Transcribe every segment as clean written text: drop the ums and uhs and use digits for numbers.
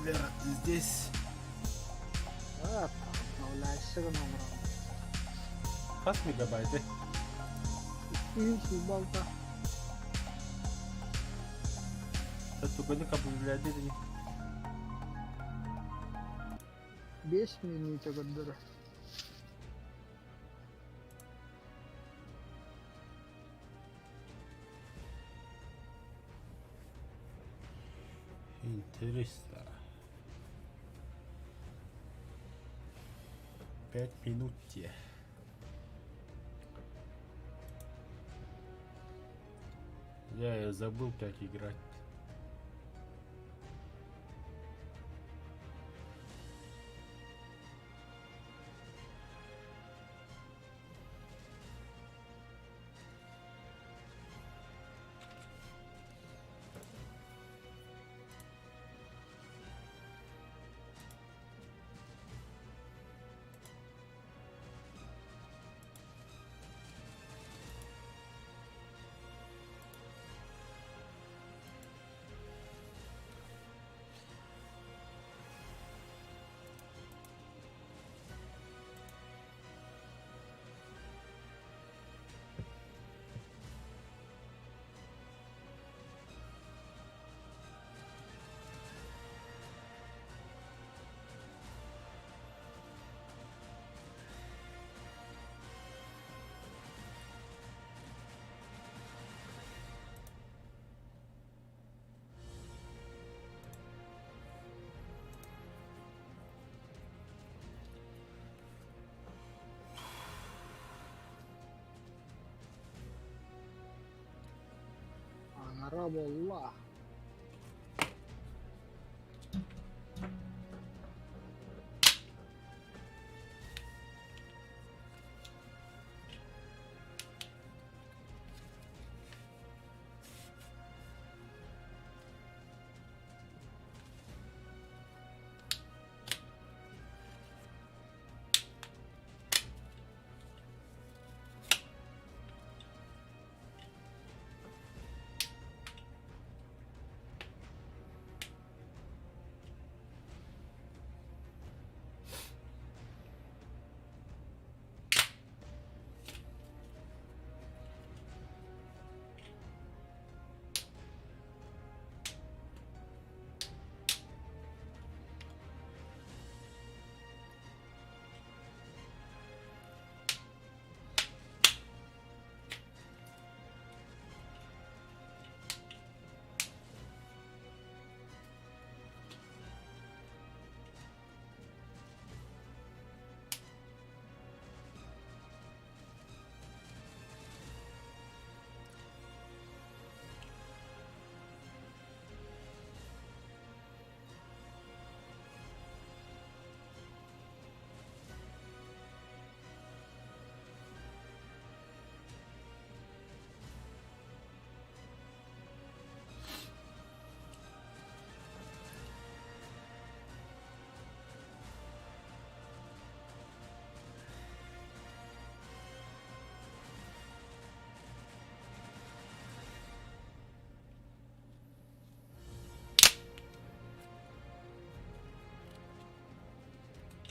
Бля, здесь... Обновляешься номером. Kaç megabayt? Iyisi balta. Только не обновляли. 5 minute kadar. Интересно. 5 минут. Я забыл, как играть. Анараболла.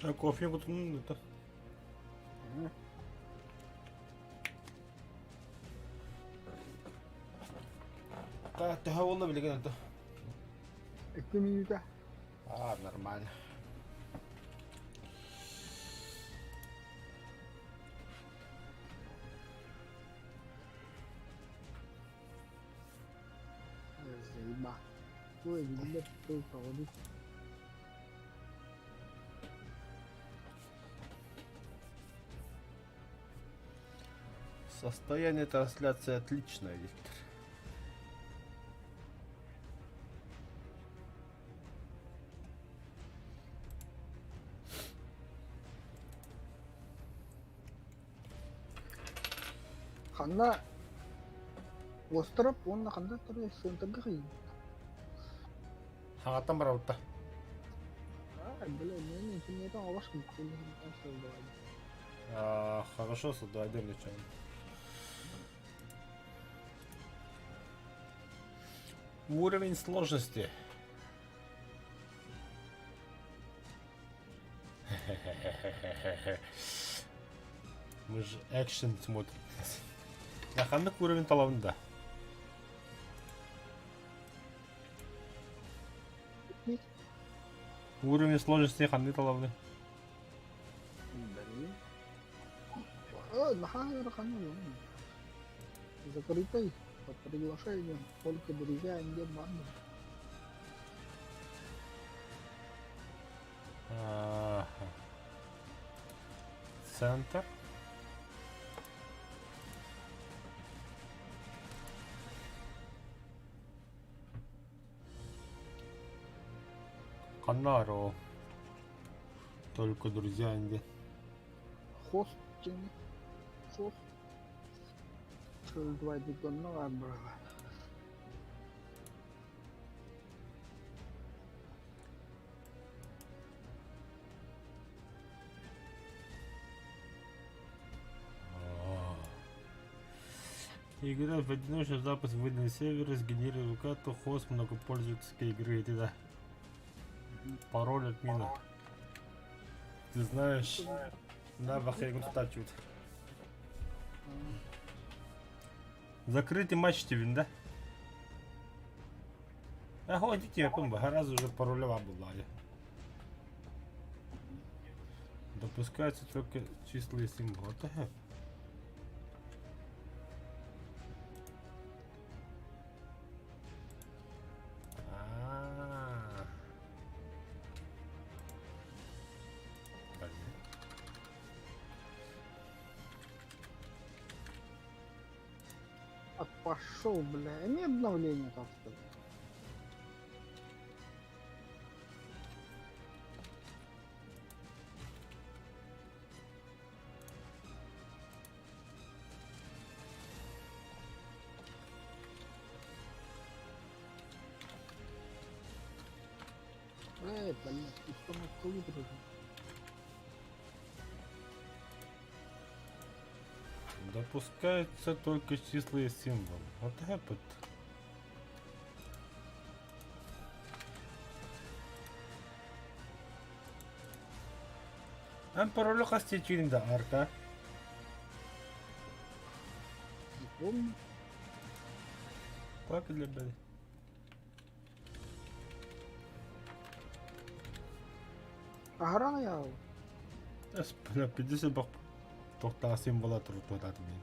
А кофе вот это. Tähän olla vielä это. 2 minute. Нормально. Заеба. Ой, видно, только воды. Состояние трансляции отличное, Виктор. Ханна остров, он ханна тары сынтырга кый. Хагатан барабытта. Бля, не интернета аваш кылып Хорошо, создадим нечаянно. Уровень сложности. Мы же экшен смотрим. Яханlık уровень талабында. Уровень сложности яханlık талабында. Дали. Нахай раханю. Закрытой по приглашению только друзья не банды. Центр. Канаро. Только друзья инде. Хостинг. Хост. Два диконного брала. Игра в одиночный запуск выданный сервер сгенерирует карту хост многопользовательской игры. Это да. Пароль отмена. Ты знаешь, да, бахайгун статут. Закрытый матч тебе, да? А ходите, я помню, раз уже паролева была. Допускаются только числа и символы. Пошел, бля. Не обновление, так сказать. Блин, что мы выиграли? Допускаются только числа и символы. Вот это. Ам пароль хастичин да арка. Не помню. Так для беды. Аграна я. На 50 бак. Тохта символа тротуат ми.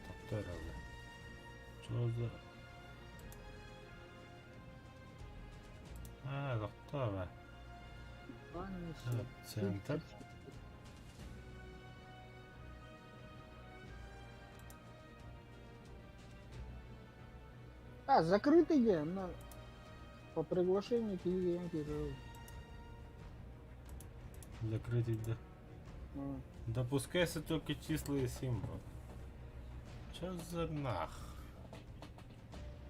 Тохта равно. Что за... тохта ва. Центр. Закрытый день, но по приглашению клиенты. Закрытый, да. Допускается только числа и символы. Чё за нах?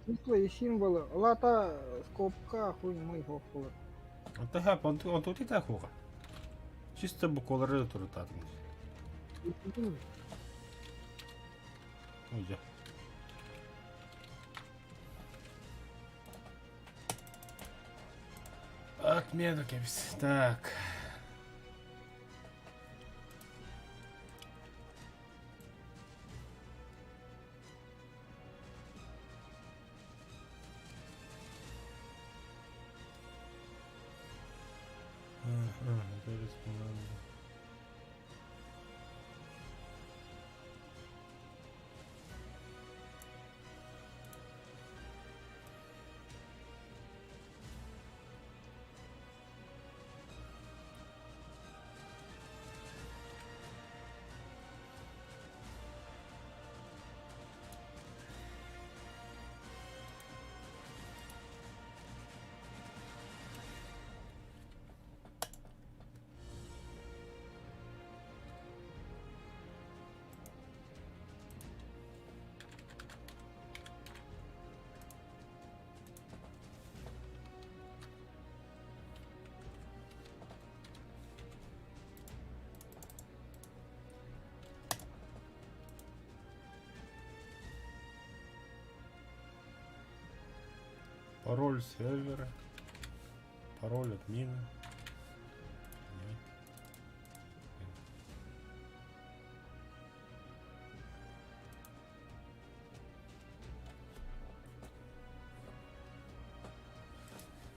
Числа и символы. Лата скобка хуй мой хоппала. А тага, он тут и так хуха. Чисто буквально тротуат. Ой, я. Отмена, кепс. Так. Пароль сервера. Пароль админа.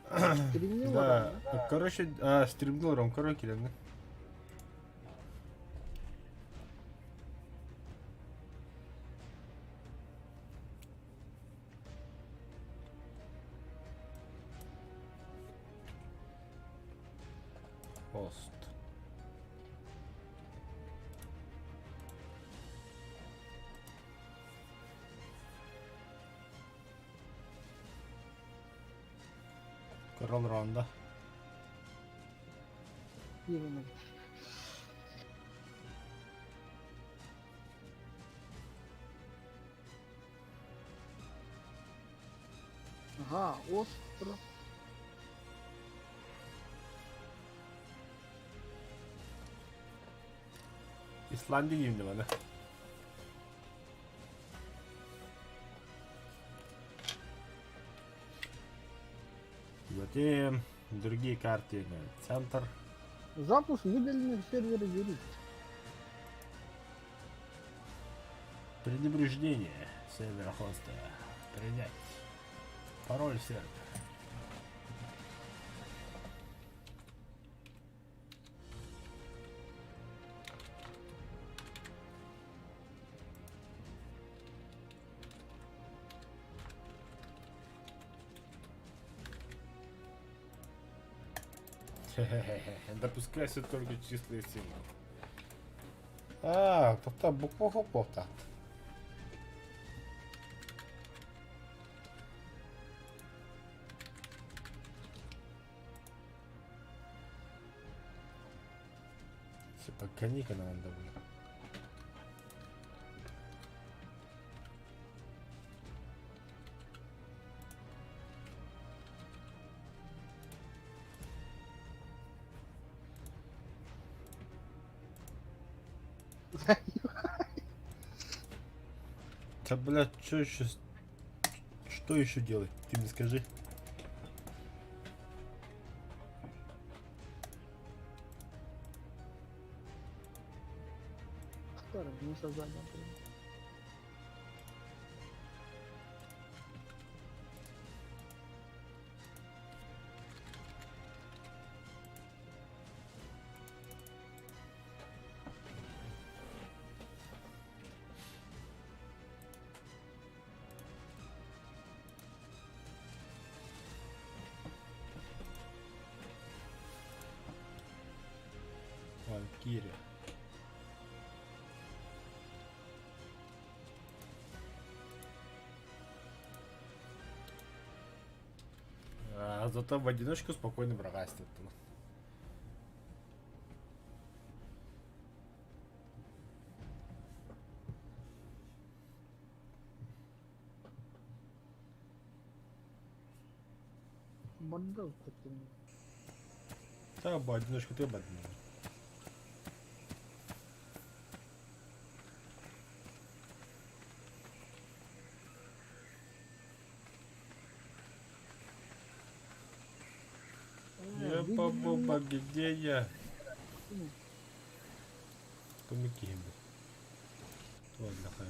Нет. Стримнил, Да, короче, стримглором караоке, да? Пост. Корон Ронда. Именно. Ага, остров. Исландия дiyeyim de bana. Затем другие карты. Центр. Запуск выделенных серверов юрист. Предупреждение сервера хоста. Принять. Пароль сервера. Допускайся только числые символы. Тобто буквого пота. Типа коника надо было. Да, блядь, что еще? Что еще делать? Ты мне скажи. Старый, не создание. Валькирия. Зато в одиночку спокойно брагастит. Бандал такой. Да, бо одиночку ты бадный. Баба, где я? Помоги ему. Ладно, хай.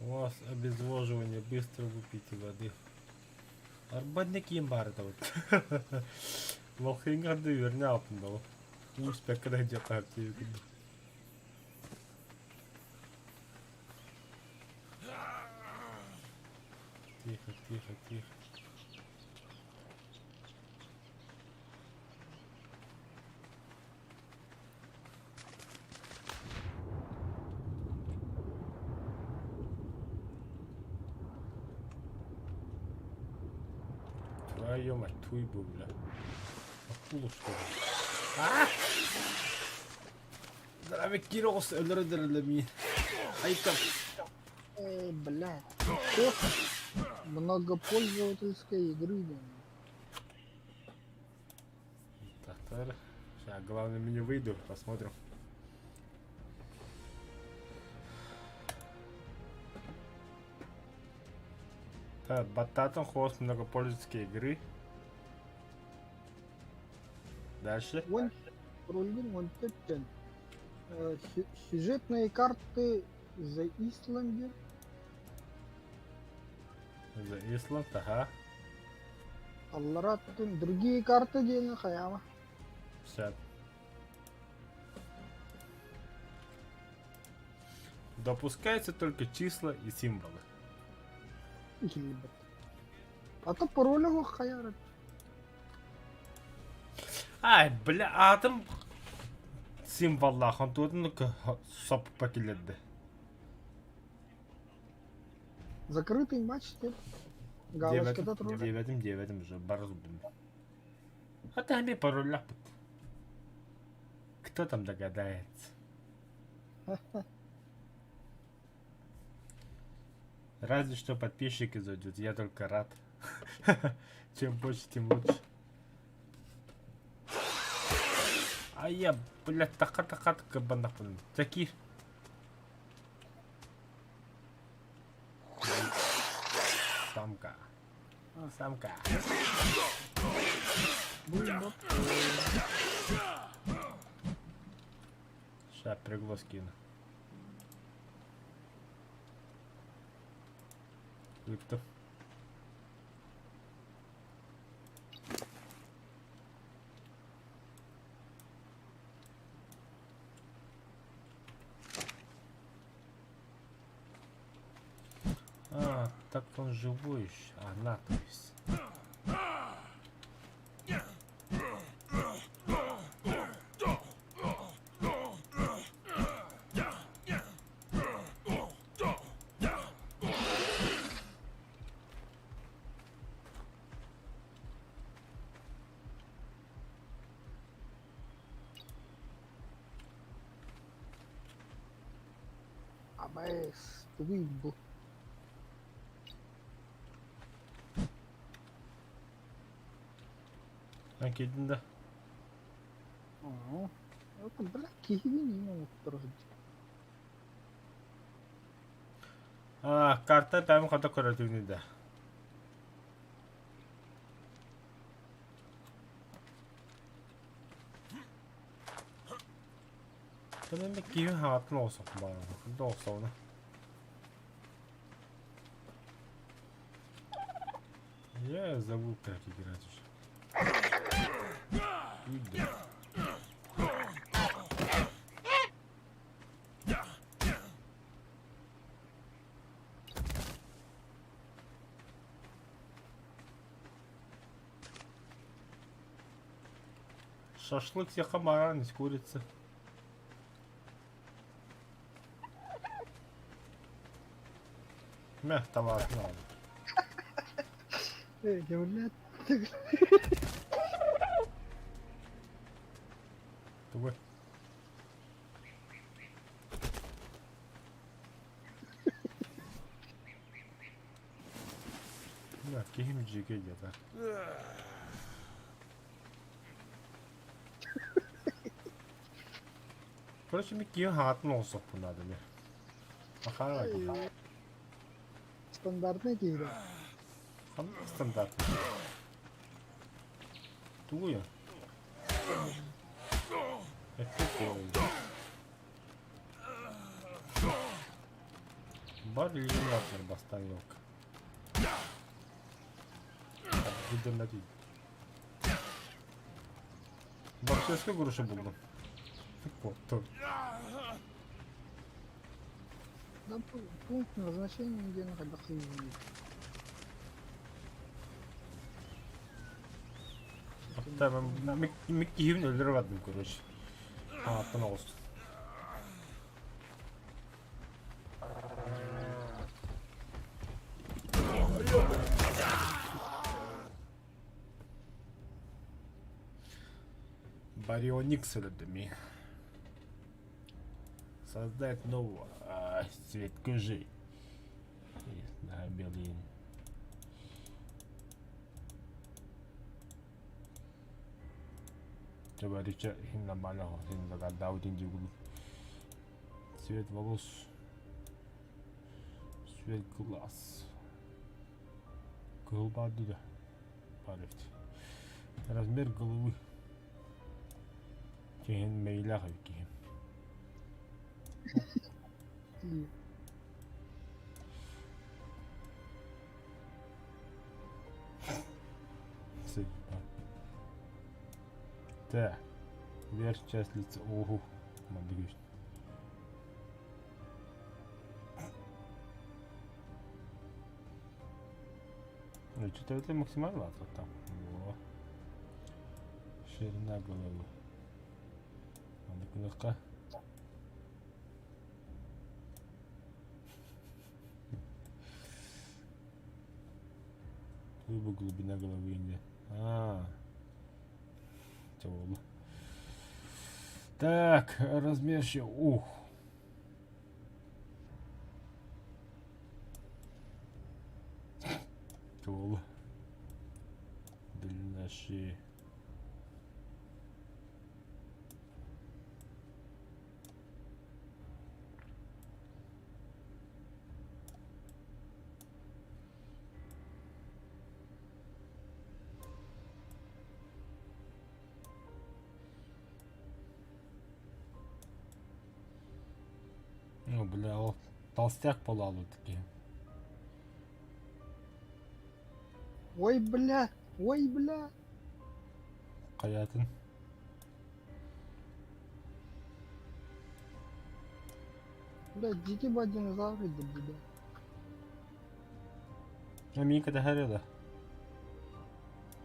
У вас обезвоживание, быстро выпейте воды. Арбадник имбарда вот. Лохингарды верне altında o. Bu spekler yapar diye. Тихо, тихо, тихо. Твою мать, туйбу, бля. Akıllı что ли? Здравия, Кирос, öldürdüler. Айкап. Эй, блядь. Что? Многопользовательской игры, блин. наверное. Сейчас, главное меню выйду, посмотрим. Так, Бататон, хост многопользовательской игры. Дальше. Вон роллин, вон тетен. Сюжетные карты The Islander. The Island, ага. Аллараттын другие карты дені қаяма. 50. Допускаются только числа и символы. Ебать. Ата паролі қаярат. Ай, бля, атом символлах, он тут ну-ка соп покиледі. Закрытый матч деп. Галочкада тұру. 9 уже, барзубин. А ты мне пароль ляпут. Кто там догадается? Разве что подписчики зайдут, я только рад. Чем больше, тем лучше. А я, блядь, така кабанах. Такие. Самка. Самка. Сейчас пригло скину. Кто? А, так он живой еще. Она, то есть. Абай, стыдно. Акидинда. Это, бля, киви не могут трогать. А, карта там хата коротивный, да. 근데 내 기회 하나 또 넣었어. 뭐, 넣었어, 오늘. Я забыл, как играть уже. Иди. Шашлык все хамара, не с курицы. Мягко важно. Я, блядь. Тобой. Да, кихимджики где-то. Короче, мне кио хат носок надо мне. Ахара. Стандартный киви. Стандарт. Туя. Это такое. Бар иллюминатор бастанёк. Видно на вид. Вообще сколько груши было? Вот то. Да, пункт назначения, где надо ходить. Tamam, Mickey'in öldüremedim kuruş. Hattın olsun. Барионикс öldü. Создать нового цвет кожи. Да, белый. Говорите, нормально, когда один дюгл. Цвет волос. Цвет глаз. Голубаду, да. Парифт. Размер головы. Кehen мейлах кehen. Да. Верхняя часть лица. Ого. Мадыгыш. Ну, что-то это максимально там. Во. Ширина головы. Надо куда-то. Глубина головы где. Темно. Так, размер еще. Ух. Темно. Длина шеи. Ну, бля, вот толстяк полалу такие. Ой, бля. Ой, бля. Каятын. Бля, дикий ба динозавры, да, бля. А Мика да харила.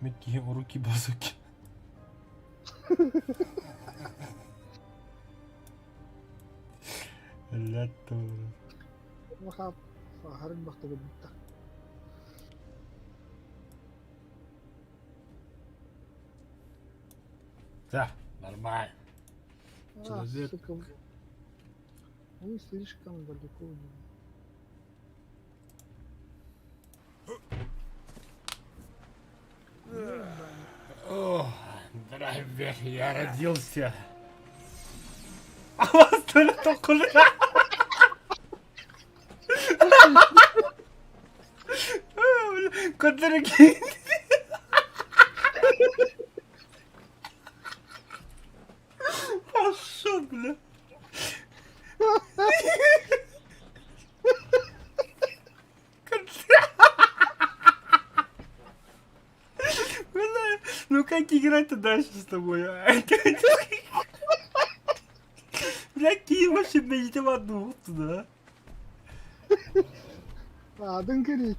Микки руки базуки. لا تورو. Махап. Харин бахта битта. Да, нормально. Человек. Сука. Вы слишком далеко. О, драйвер, я родился. А вас только Кот-дорогие. Пошел, бля. Бля, ну как играть-то дальше с тобой? Бля, какие вообще найдите в одну туда? Дынкари,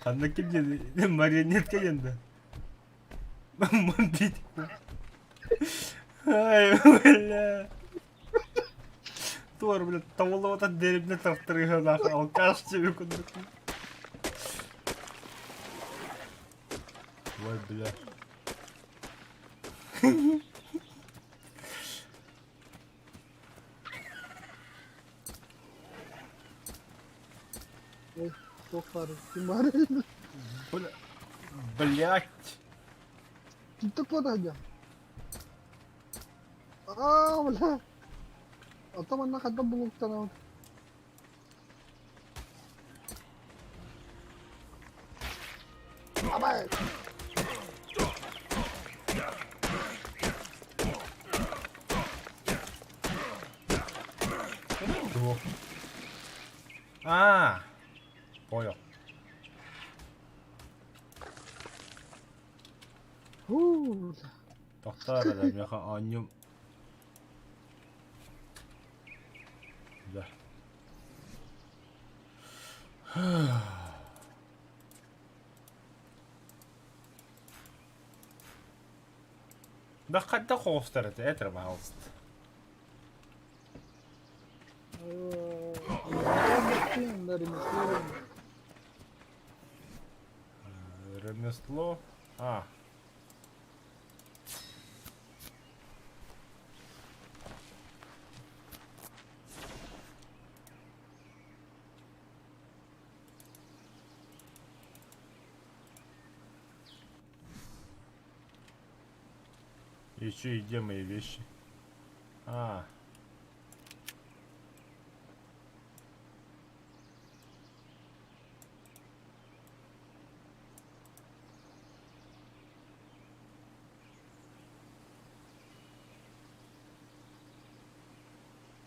Anlaki de marionette yanında. Mundit. Ay бля. Тор, бля, таволовата деревня тартырыга нахуй, алкаш тебе куда. Ой, бля. Ой, тохары, тимары. Бля. Блять. Ты куда идем? Бля. А там она хотя бы лук там. Давай. Чего? Понял. Тоқтар да бляха аннем. Да. Да хотя хостер это пожалуйста. Ремесло. Еще и где мои вещи? А.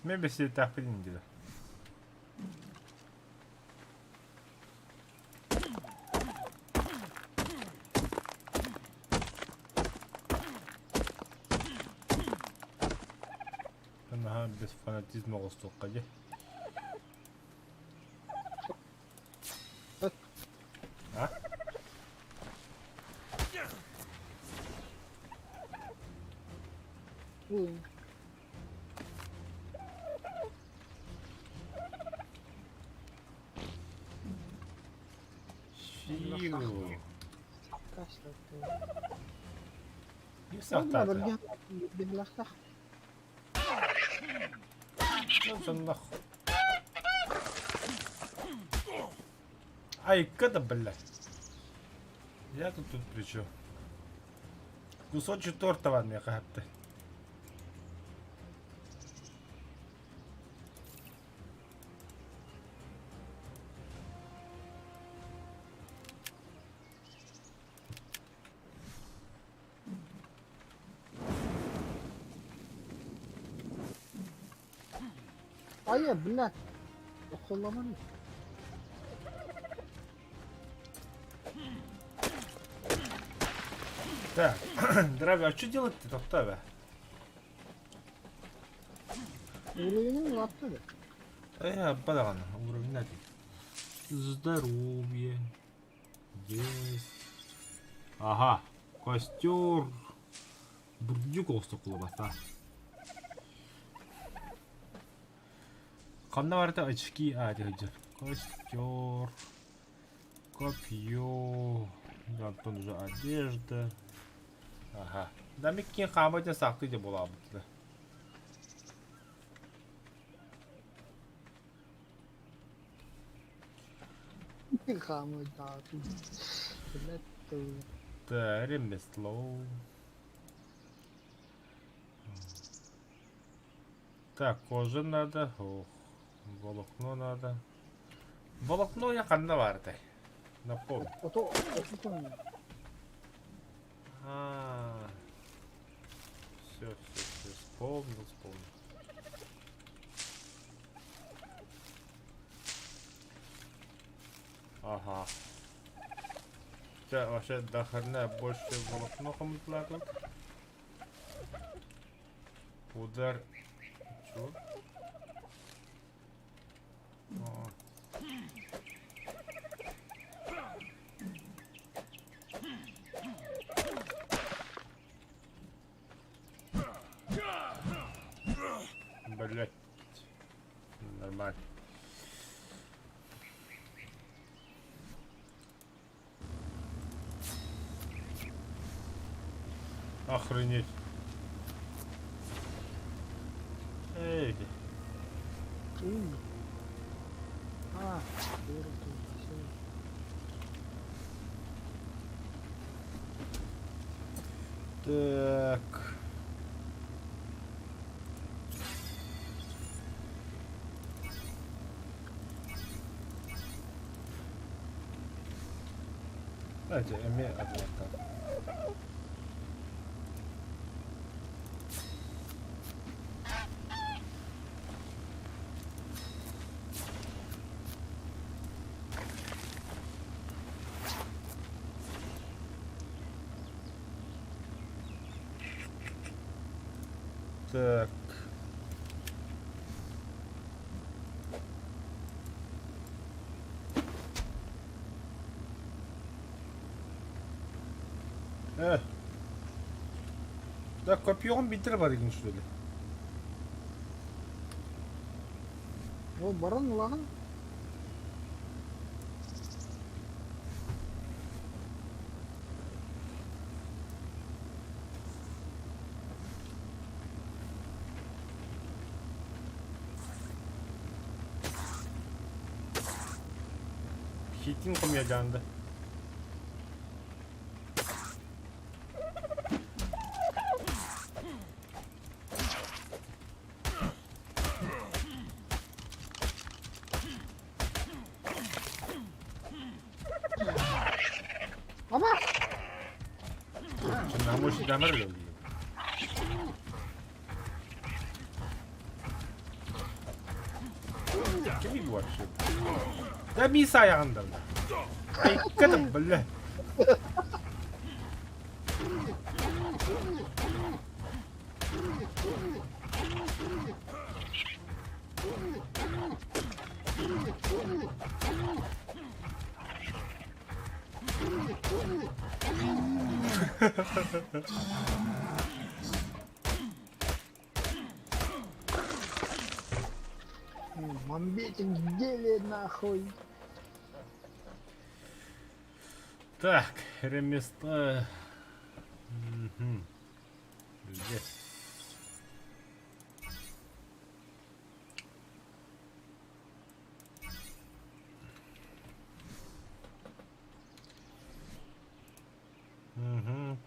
Мен бесе так dedi. Anaha без фанатизма қостыққа же. А? Ой, Шиу. кашлатты. Не Ладно, сақтады. берлахтах. Ну, соннах. Ай, когда, блядь. Я тут при чем? Кусочек торта var mı kaptı? Ай, блядь. Охолламан. Так, дорогая, а что делать-то, Токтаве? Уровень лапты. Я подаван, уровень нафиг. Здоровье. Есть. Ага, костер. Бурдюк olsa kullanmasa. Kanna var da очки, hadi. Костер. Копье. Да, тут же одежда. Ага. Да, меккен қамайды сақты де бола бұтты. Хамы дату. Блядь. Да, ремесло. Так, кожа надо. Ох, волокно надо. Волокно я қанда барды. Напомню. Ото. Все, вспомнил. Ага. Вообще дохрена больше волокно кому-то тут. Удар. Чё? Блять. Нормально. Охренеть. Эй. А, Так. Давайте, эми адвокат. Так. Да, копьем битер бар екен что ли? О, баран лаган. Хитин комедянда. gambar lo. Kimi bu var şu? Da misa ayağında. Ay kadın böyle. Мамбетик, гели нахуй. Так, реместо. Здесь.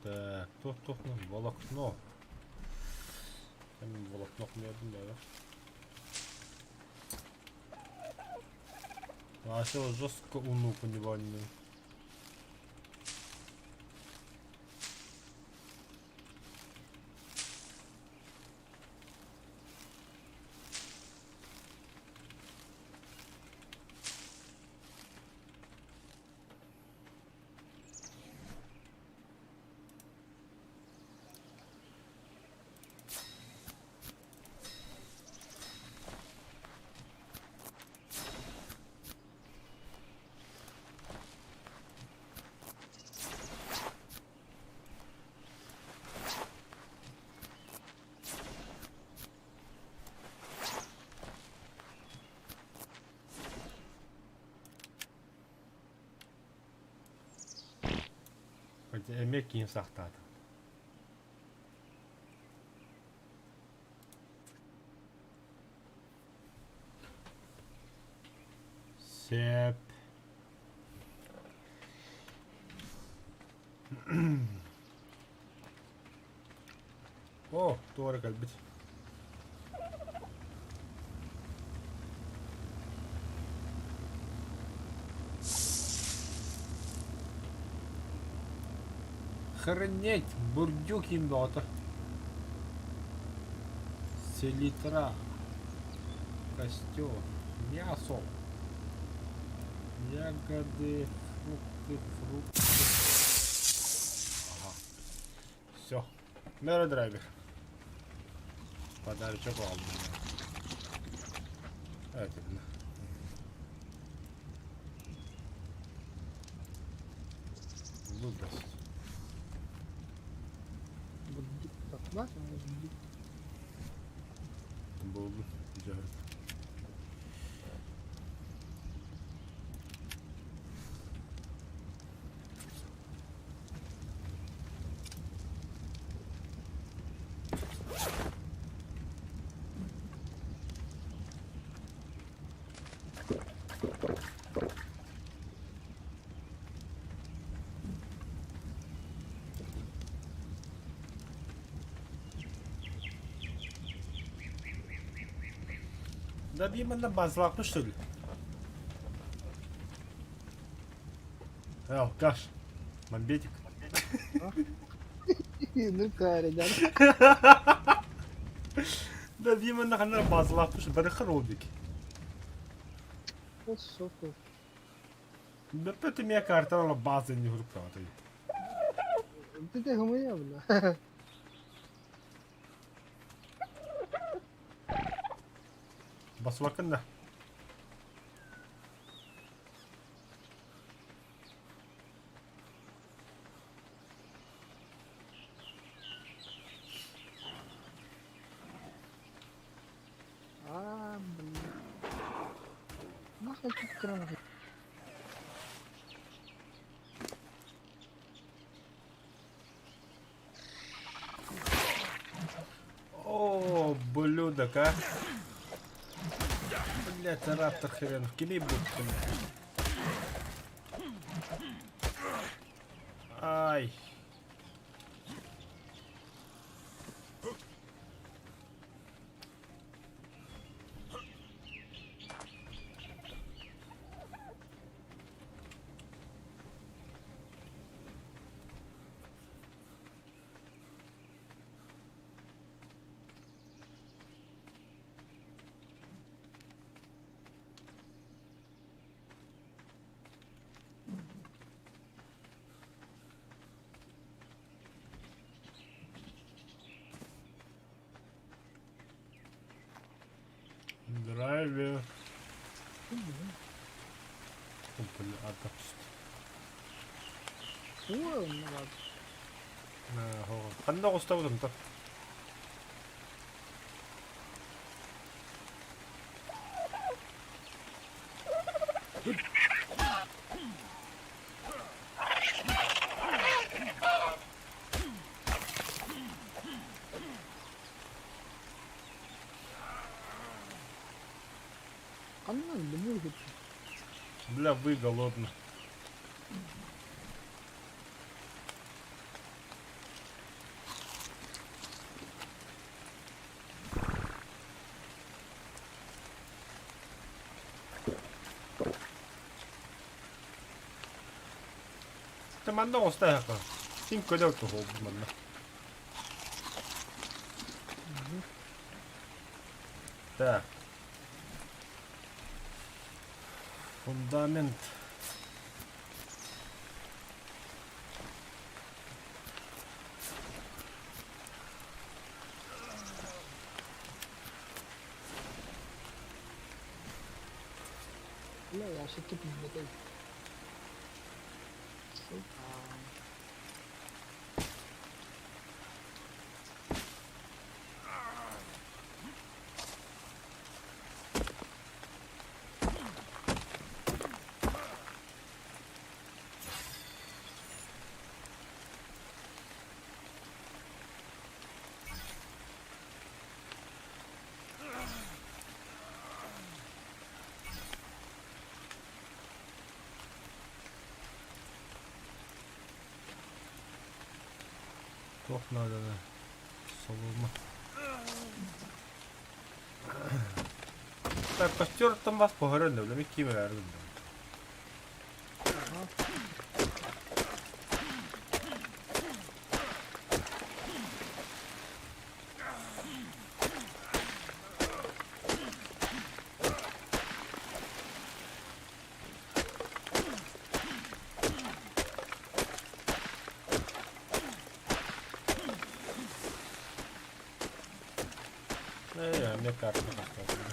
Так, тут волокно. Там волокно не одно, да? А все жестко уну понимание. Хотя emek yiyin saxtadı. Sep. Oh, doğru kalbit. Охренеть, бурдюк енота. Селитра. Костер. Мясо. Ягоды. Фрукты. Ага. Все. Меродрайвер. Подарочек алdım. Evet. Лудость. Так, бачиш? Buldu. Güzel. Да бимenden bazılaşmış söyle. Ya kaç. Мамбетик. Ну, каридан. Да бимenden kadar bazılaşmış. Bırakır olduk. Сокол. Да ты меня картала базы не группа. Ты гумия, бля. Bas bakın da. А, блин. Нахуй тут кран. О, блюдок, а. Блять, раптор хренов. Кими будто. Ай. атап. Ура, нават. Қандай қостап отырмын? Анна, любой хочу. Бля, вы голодны. Ты манна остай хака. Син көдөө то хоо манна. Так. Фундамент. Бля, я ошибки пиздатай. Сука. Тох надо, да. Солома. Так, костер там вас погорел, да, ми кімера робимо. Мне карта поставила.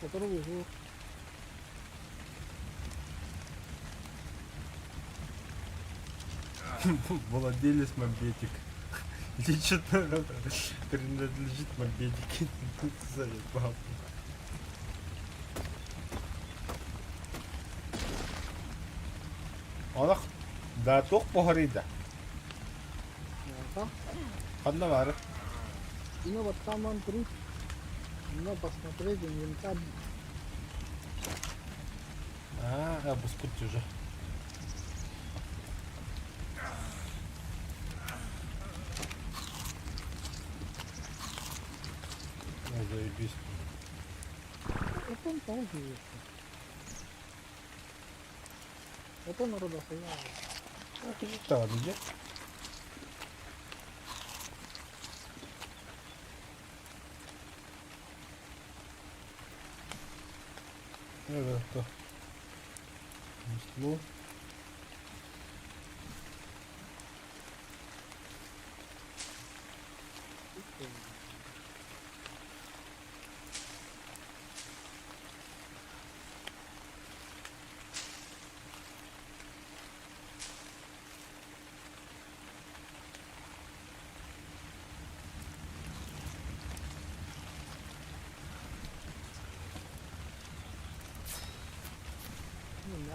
Который выжил. Владелец мобетик. Или что-то принадлежит мобетике. Заебал. Анах, да тох погорида. Да. Одна вара. И ну вот там он труд. Но посмотреть инвентарь. Я бы спуть уже. Ну, заебись. Вот он там живет. Вот он народа стоял. Ты же там, где? Это Мисло.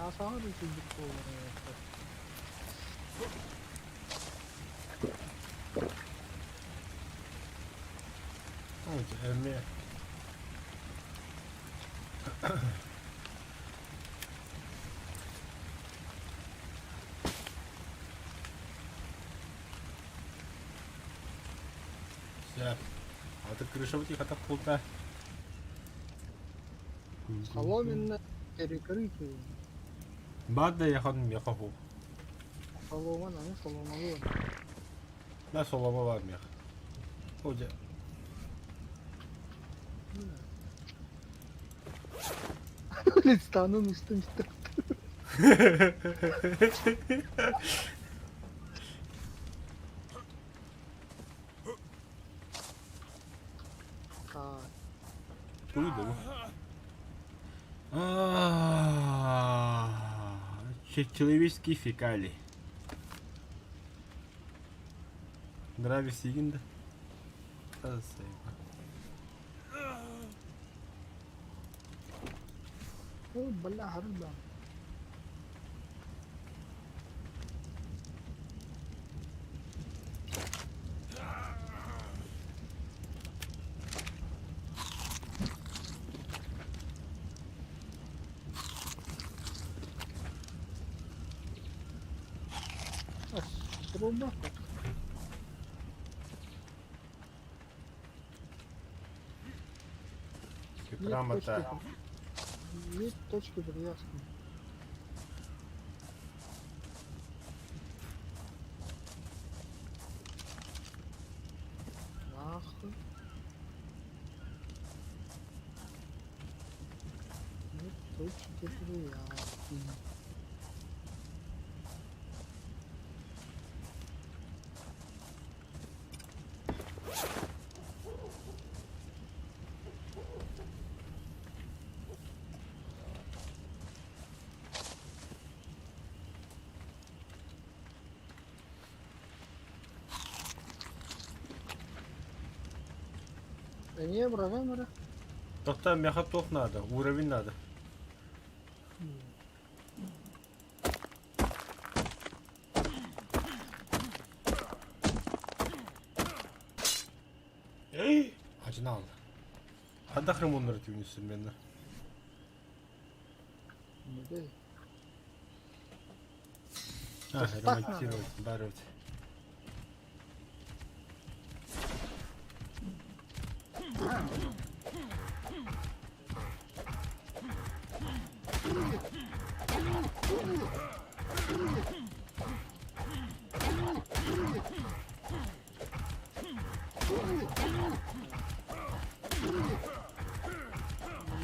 мясо говорит, дикованное. Вот, мне. Все. А ты крыша у тебя катапульта. Соломенная перекрытие. Бада яхан яхаху. Солома, она соломовая. На солома var mı ya? Hoca. Listanın üstüne. Ha, Buydu bu. Человеческие фекалии. Нравится Сигинда? o balla harda. Труба. Грамота. Нет точки привязки. Нахуй. Нет точки привязки. Да не, врага, мара. Тогда мехатов надо, уровень надо. Эй! Acını aldı. Hadi akırım onları tüyünüzsün benden. Не дай. Ha, Так надо. ремонтировать, барывать.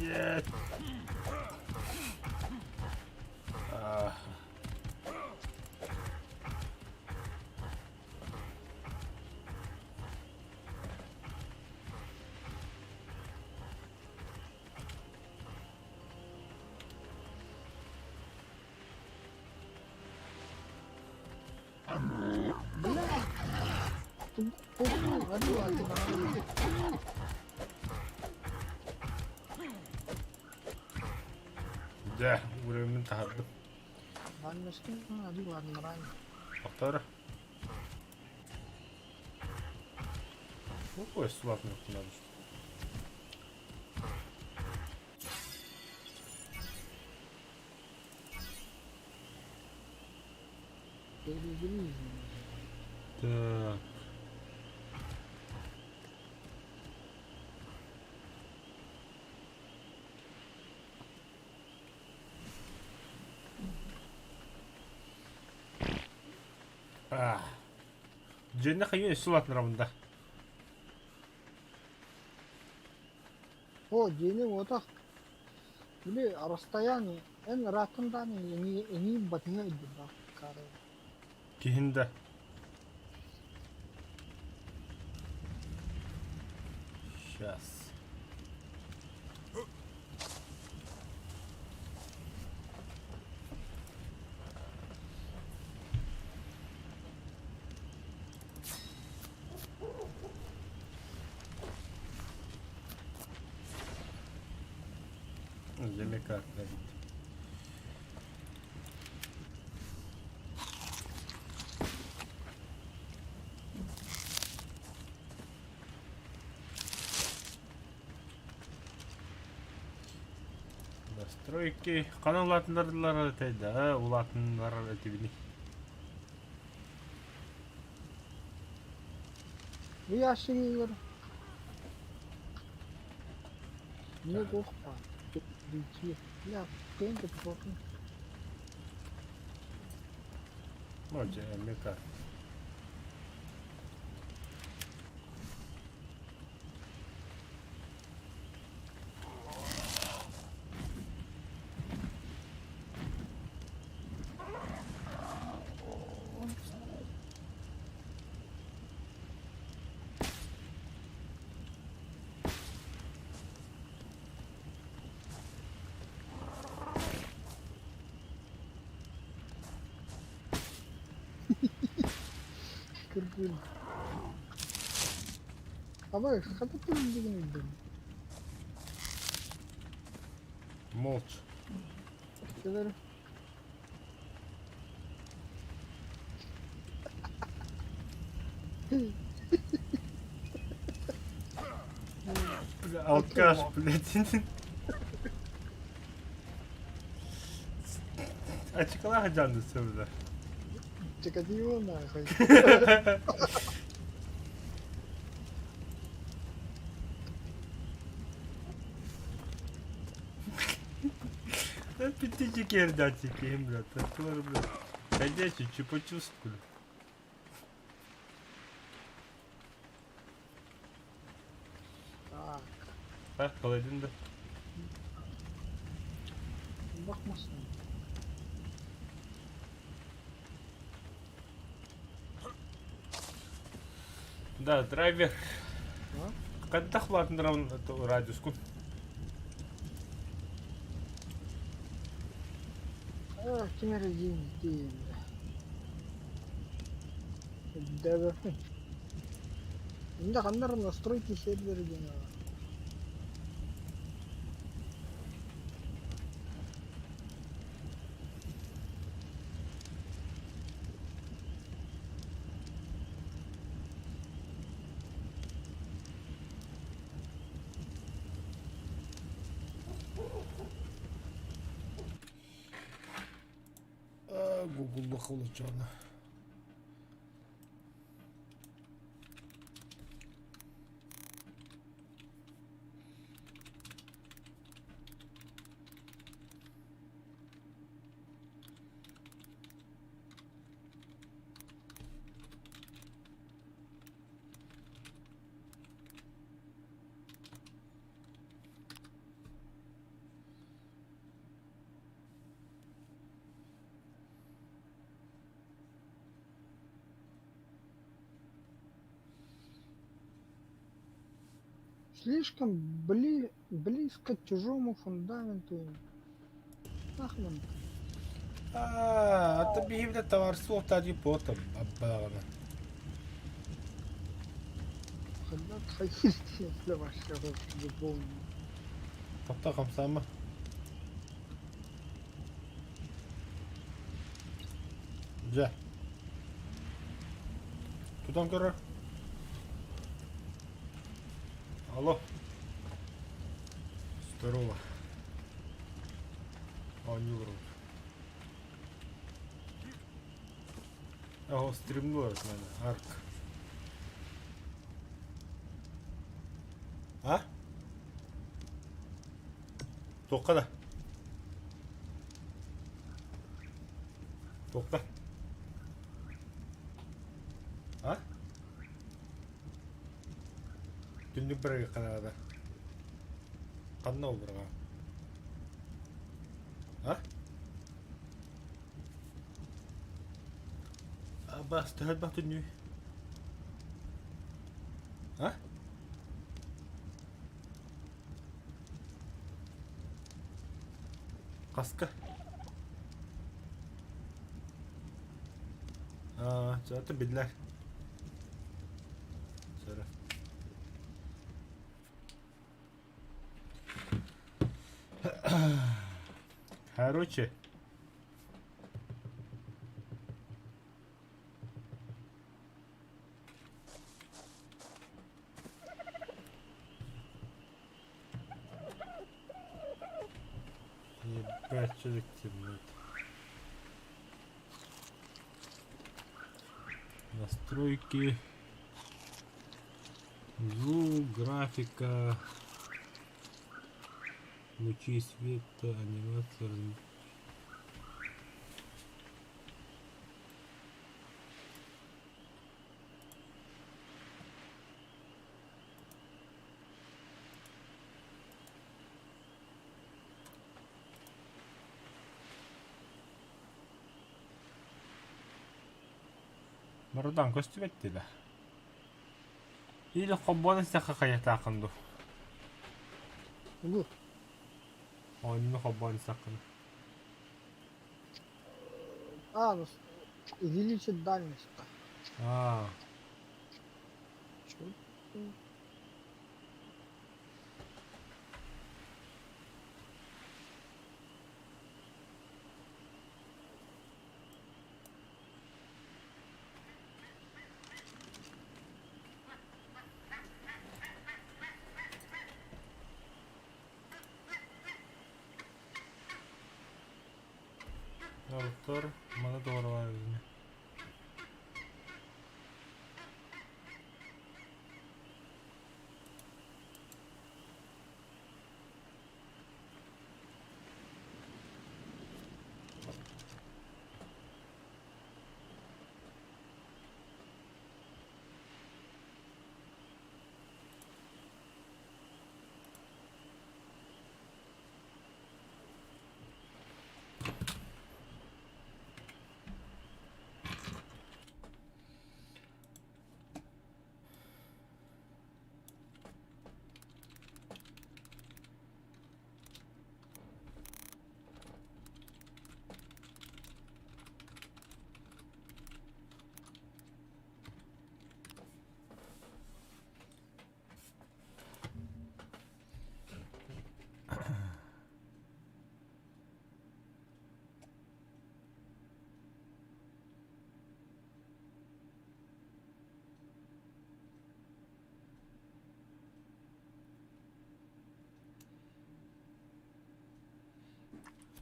Нет. Hadi hadi. Да, уровень tahadım. Anlaştın mı? Hadi var mı? Актора. Ну, ой, славно надо. Так. Cennet hayır, sulat nırabında. О, дене вот так. Или расстояние. En rakımdan en batıya gidiyor. Kihinde. Сейчас. Yemek kartına gitti. Настройки. Канал латындар өтеді, улатындар өтебіне. Bu yaşlı giyiyor. Niye korkma? Прийти. Бля, пенька плотно. Мочи, МК. Кыргыз. Абай, хата турun деген үйден. Молча. Кедер. Бля, алкаш, блядь. Açıkla canlı sövdü. Чекативо нахуй. Да пятичек датчики, блядь. Тоже, блядь. Ходячий, что почувствовали. Так, Bak kalıydın. bakmasın. Да, драйвер. Ha? Когда хватит радиуску? Кемер değil. Дәбі. Енді қандар настройки сервері деген. Google'da kalacağını. Слишком близко к чужому фундаменту. Нахрен. Это бігів товарство тоді потом оббагано. Когда отходите, если вообще не помню. Тоқтағам сама. Жа. Тудан көрі. Алло. Здорово. Не вру. Ого, стрімнуло от мене. Арк. А? Тоқта. Тоқта. А? Түнді бірге қарағада. Қанна ол бірға? А? Басты хәл бақ түнді. А? Қасқа. Жаты бідлер. Сәрі. Короче. Ебать, что так темно. Настройки. Звук, графика. Лучи света, анимация, Мырдан көстүбеттиле. Или хоббоны саха каятакынду. Угу. Ойны хоббоны сакын. Ну, увеличить дальность. А, Чё? Алтор, мана doğru var bizimle.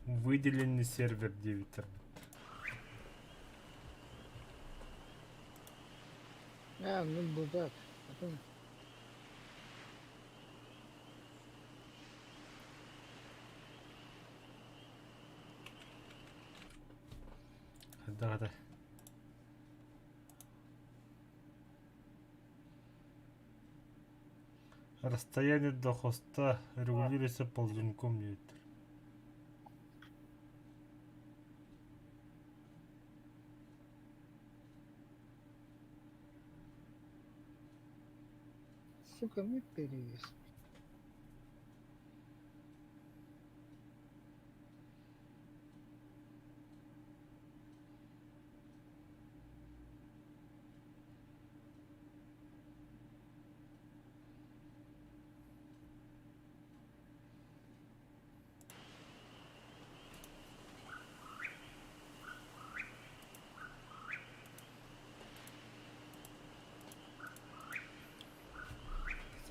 Выделенный сервер 9. Ну, бывает. Потом Да. Расстояние до хоста регулируется ползунком ветер. сука, мы перевес.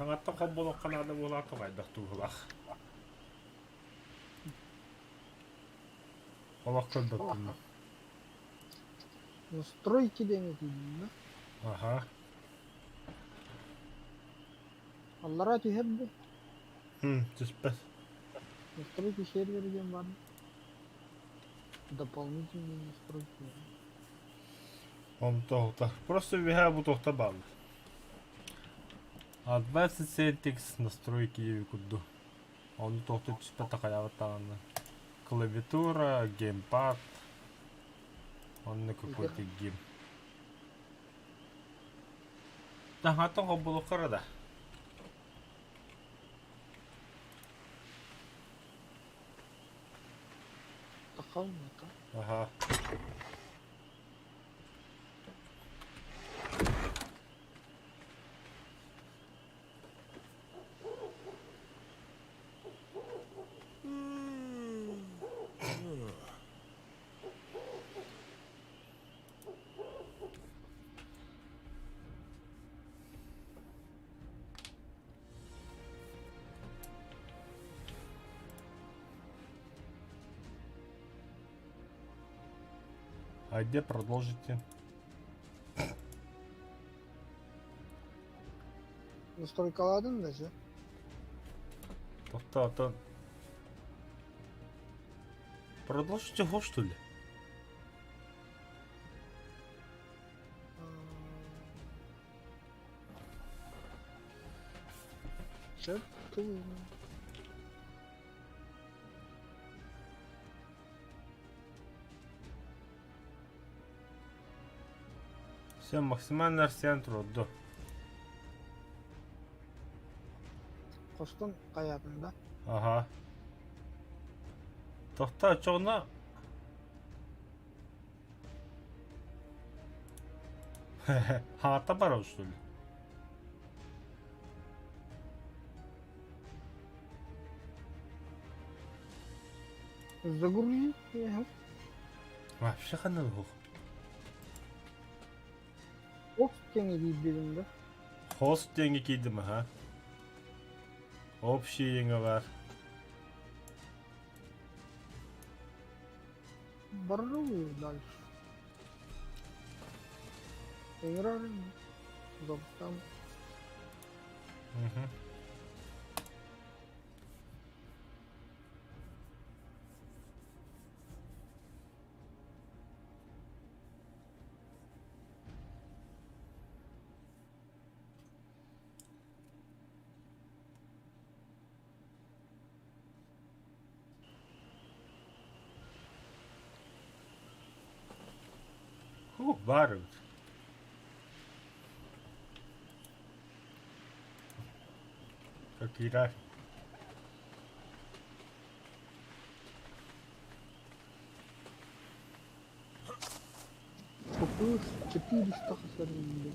Саңаттан хобболық қанады болаты қайдақ туғылақ. Олақ көрдік бұны. Настройки денег, да? Ага. Аллара تحب Түспәс. настройки сервера бар. Дополнительные настройки. Он тоқта. Просто виха бұ тоқта балы. Advanced settings настройки еви кудду. Он тоқта түспә тақаяваттағаны. Клавиатура, геймпад. Он не какой-то гейм. Таңаттан хобболық қарада. Тақау это. Ага. А где продолжите? Настройкаладың да же. Тоқта Продолжить его, что ли? Черт ты. Все, максимальный арсен трудду. Костон каятында. Ага. Тохта чоғына. Хағатта бар ол, что ли? Загрузи. Вообще қандай ол? Ок теңе дейдігімді. Хост деньги кейді ма, ха? Общий еңі бар. Барру дальше. Играем. Там. Угу. Бар. Как играть. Купил 400 хасарин.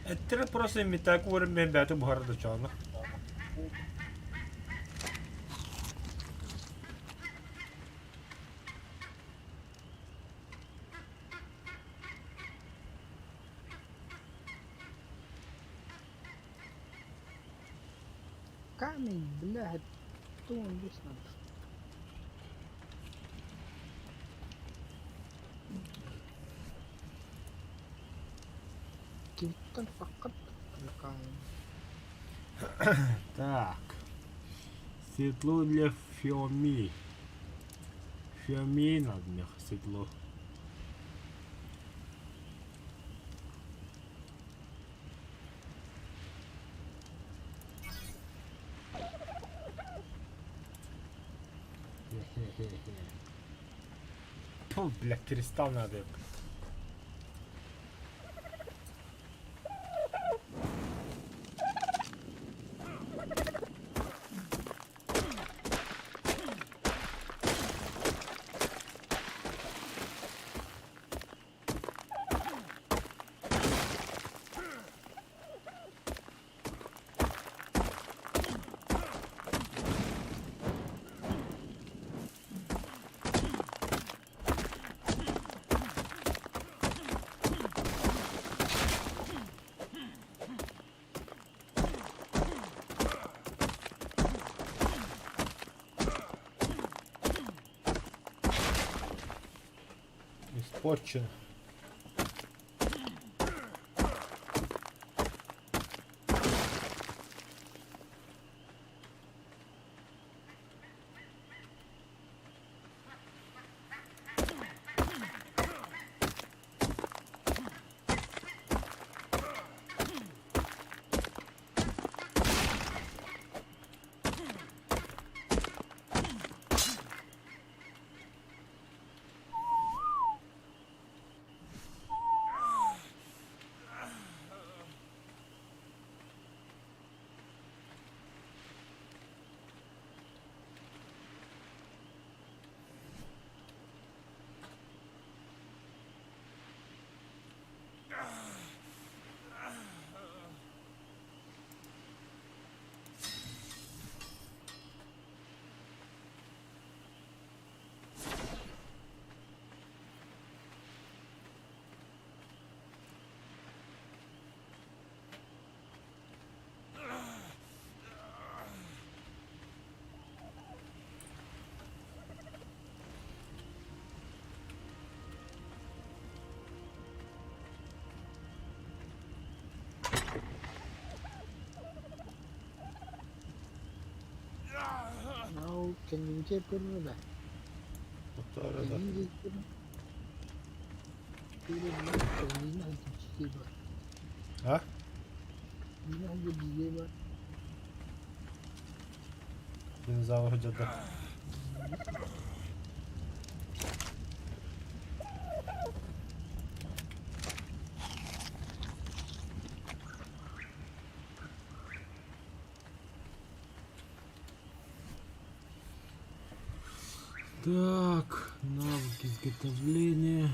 Это просто имитак уровень бяту бухарда чана. Камень, блядь. Что он здесь надо? Киттен факат отвлекаем. Так. Светло для Фиоми. Фиоми надо мне светло. Фу, бля, кристалл надо. Испорчено. kendimi şey yapıyorum da. Motor da. Kendimi yapıyorum. Böyle bir yine hangi bir şey var. Ha? Yine hangi bir şey var. Dinozavr hocada. Так, навыки изготовления.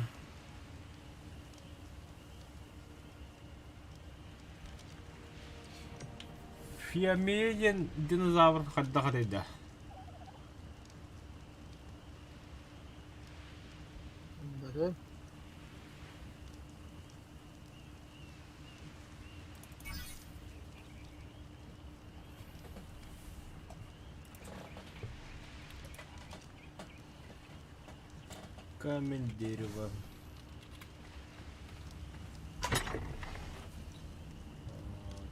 Фиамелин динозавр хадда. Bunları Камень, дерево.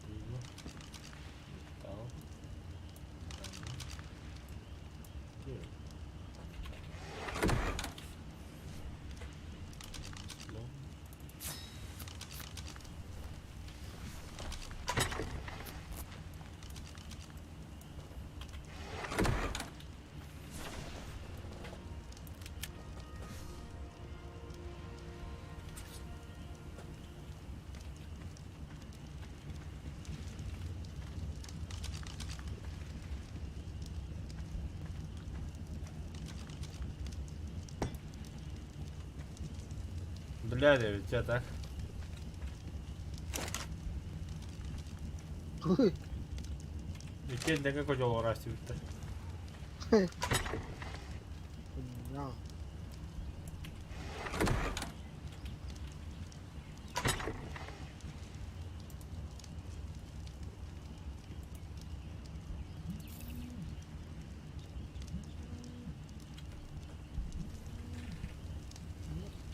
Дерево. Металл. Дерево. Слон. Бля, ведь я так. Tuh, Ülke ne kadar yol uğraştı bitti. ya.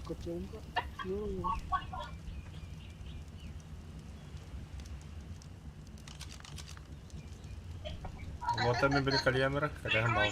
Kocomba. Yo. Вот там и были кальянеры, хотя мало.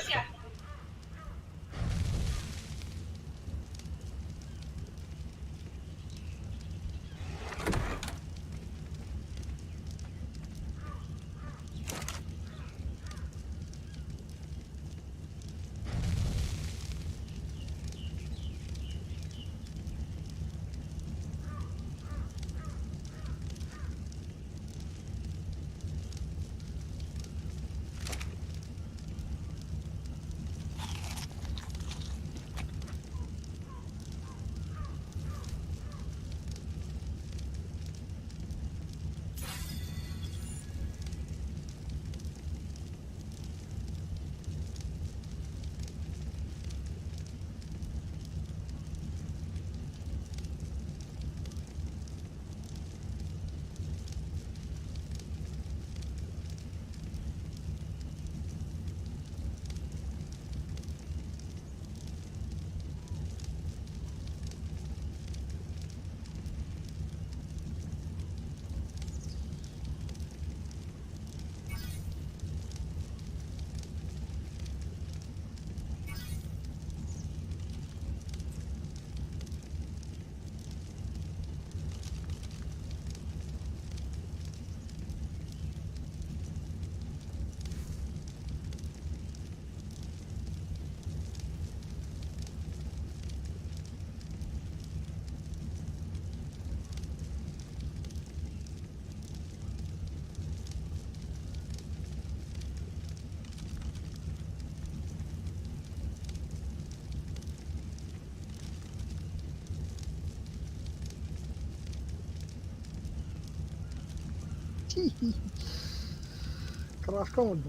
Краска oldu.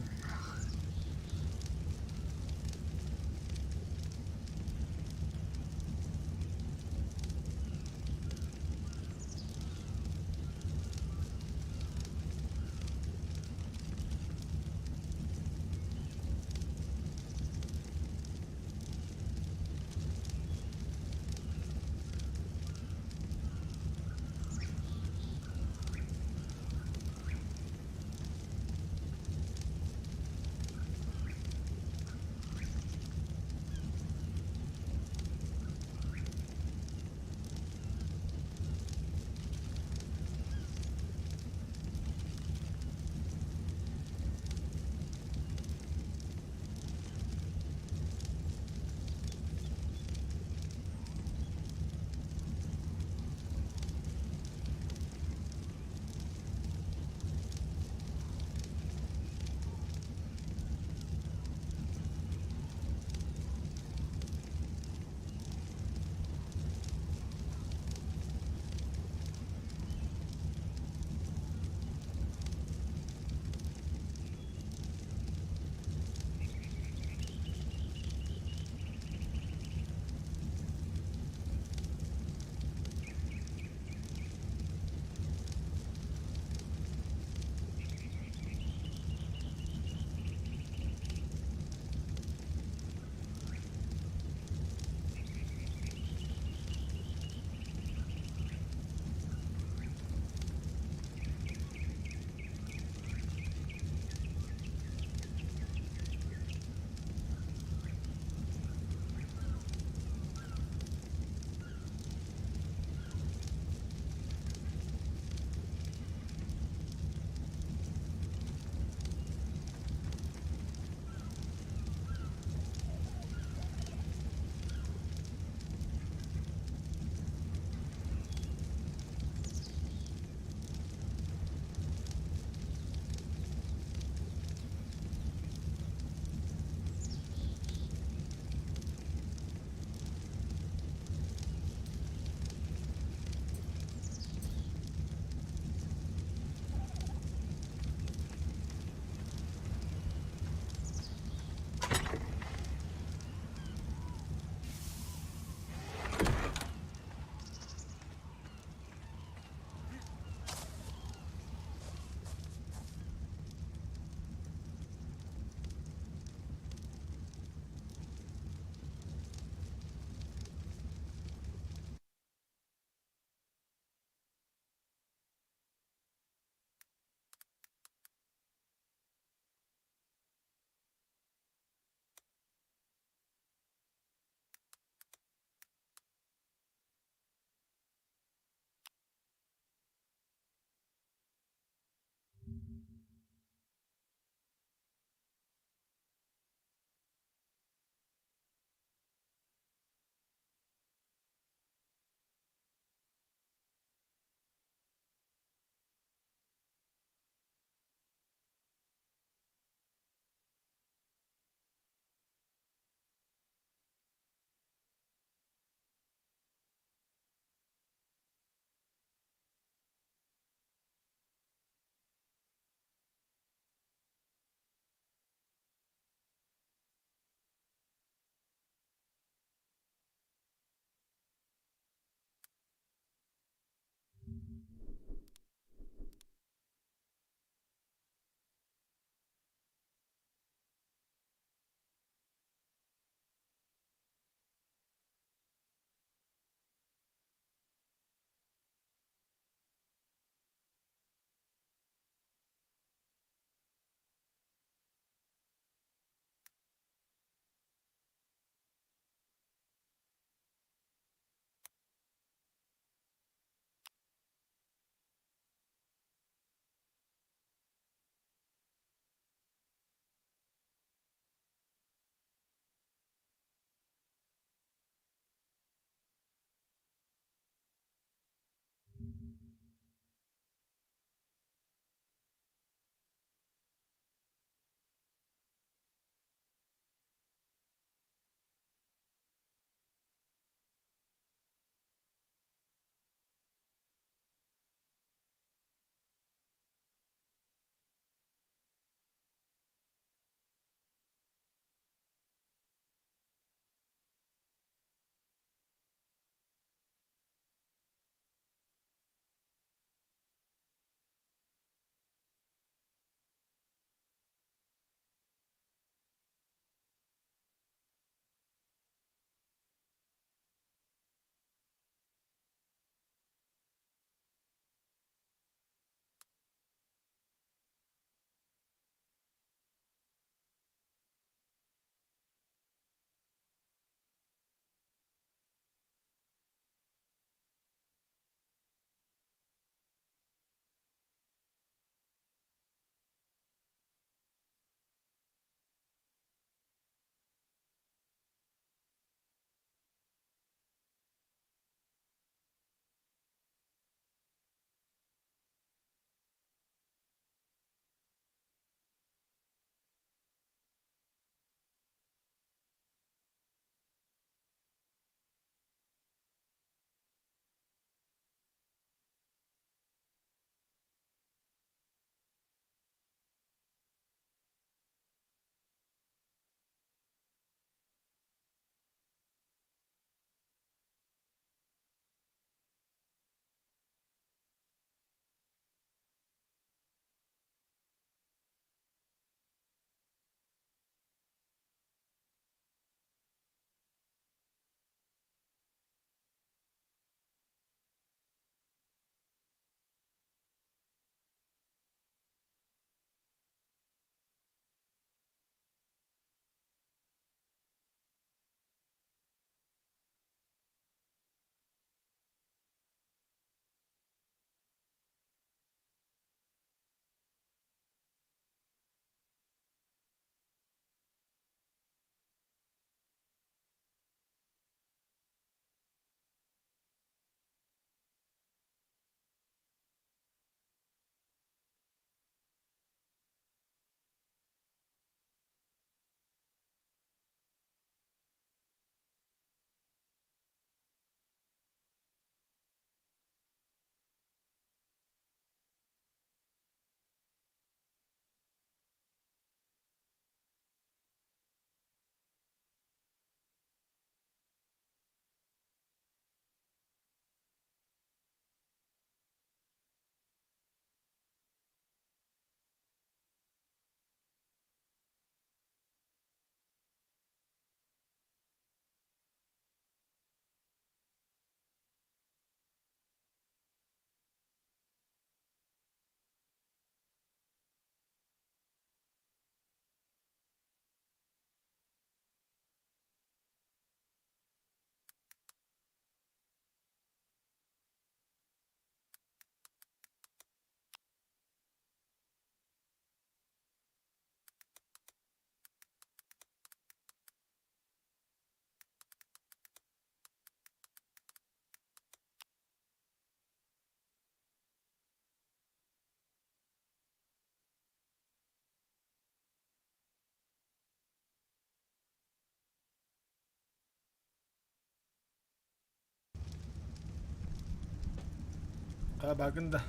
Bakın da.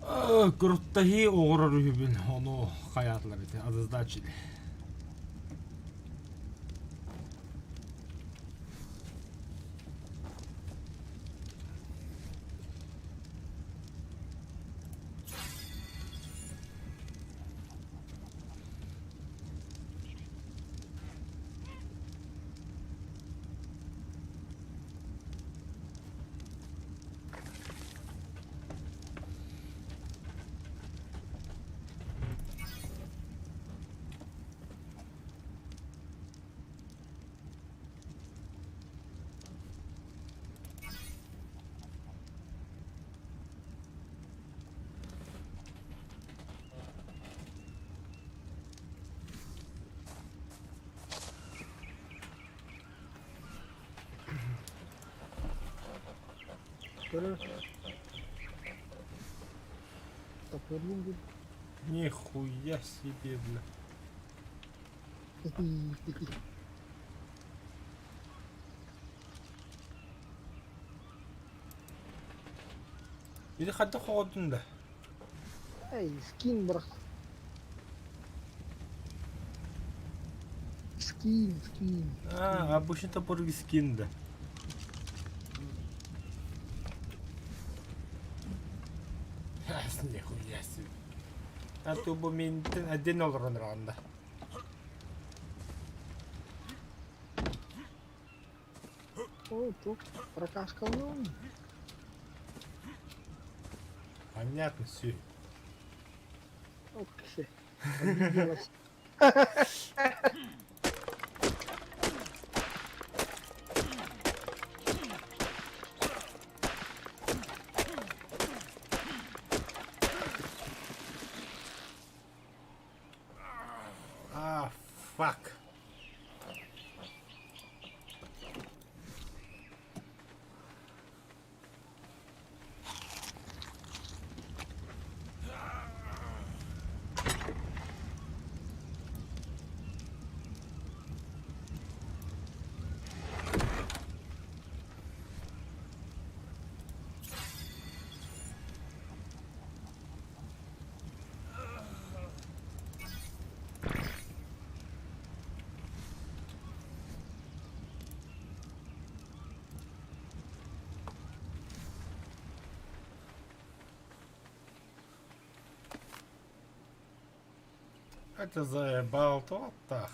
Hı. Kuruttahi oğurur hübün onu hayatlar eti azızda açılı. Görür. Takıyorum gibi. Нихуя себе, бля. İdi hadi ходun da. Ey skin bırak. Skin. Обычно-то порги скин да. Нихуя себе. А то bu mintin один olur anda. О, çok прокашканный он. Понятно, все. Окей. Обиделась. Fuck. Это заебал тот так.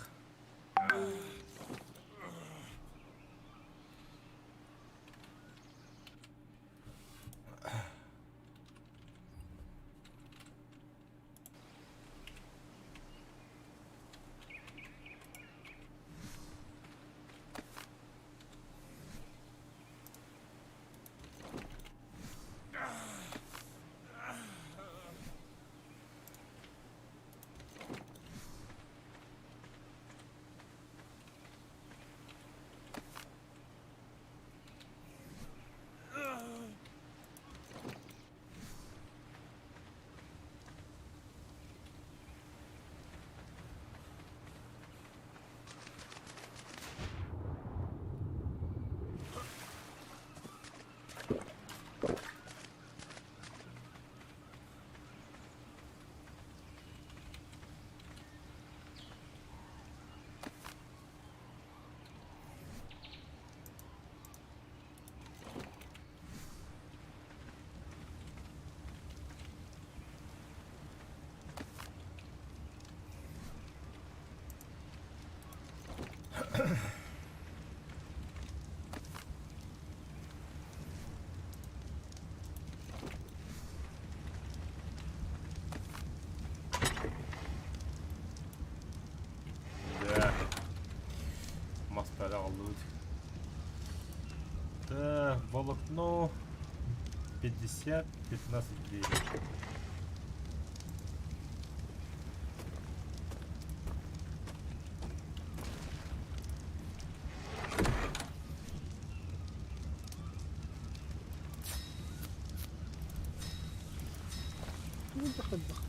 Да. Мастера лут. Так, волокно 50, 15 9. Ну, доход бахта.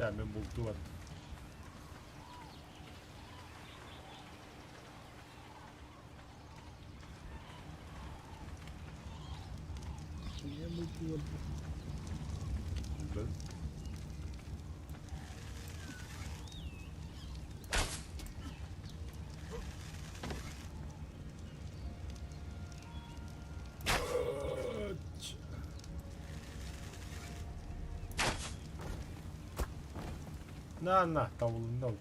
Тями болтуват. Не буду. Да. На, тавылында.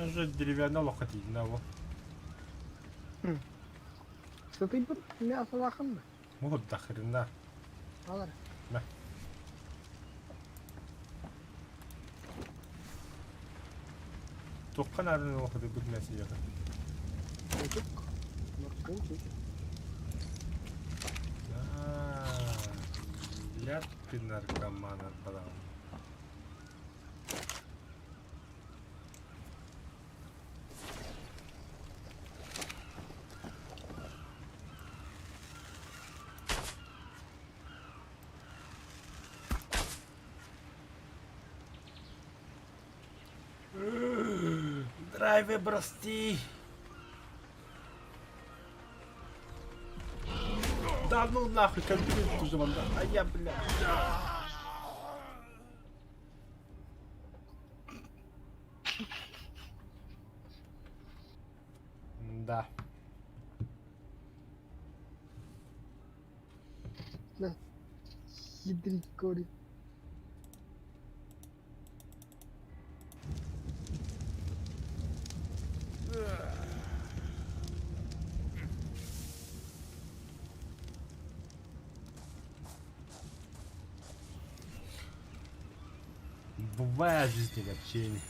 Уже деревянный лохоть одного. Что ты бы мясо лаханды? Вот до хрена. Алар. Да. Только наверное лохоть будет мясо ехать. Çocuk. Наркотик. Ля ты наркоман, отбрал. Драйве, прости. Да ну нахуй, конкретно уже вам да. А я, бля. Да. Ядрить кори. Бывает в жизни огорчение.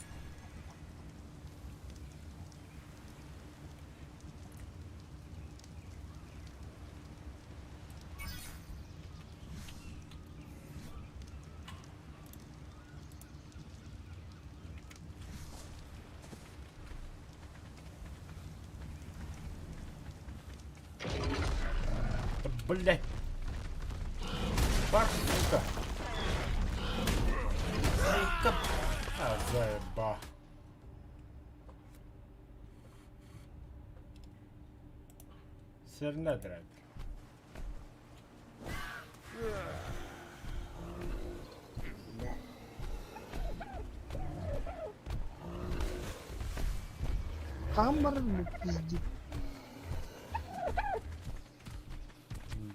Блять. Фак, сука. Сука. А, заеба. Серна драть. Камбар мı pizdik?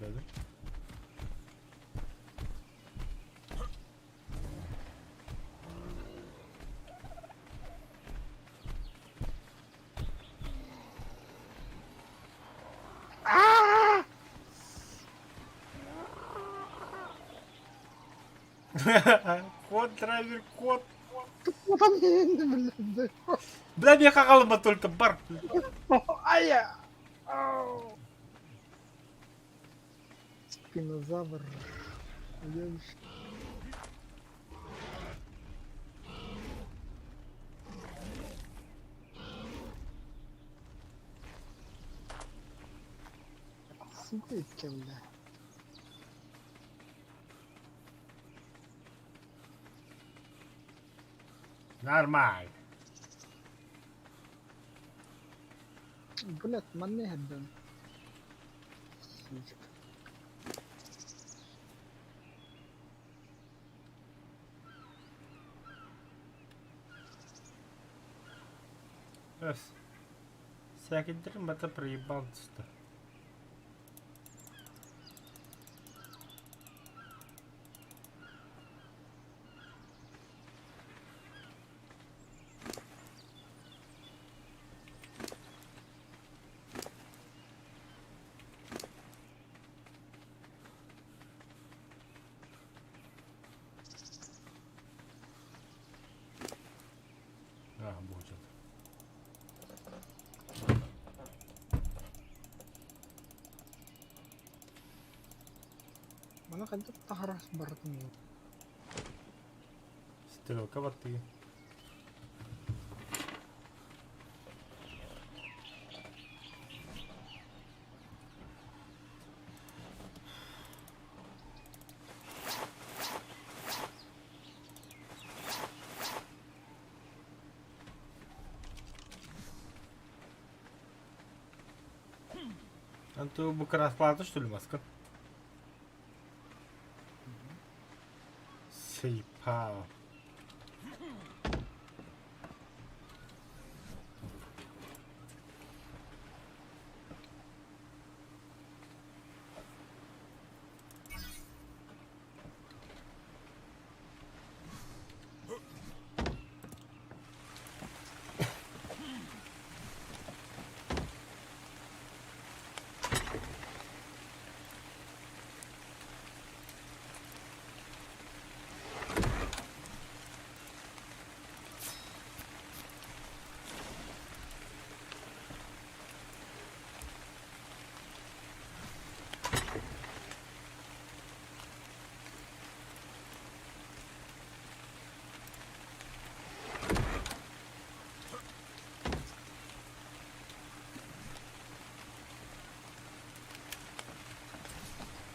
Да, да. Кот, драйвер, кот. Tutmadan yeğendi millet. Бля, мне хагалма только бар. Aya. Спинозавр. Uyumuş. Сука etkemle. Нормально. Блять, мене геден. Сучка. Всякий дрым это проебался-то. Ана кадат тахарас бартын yok. Стрелка воты. А то bu расплата, что ли, маска? Сейпа.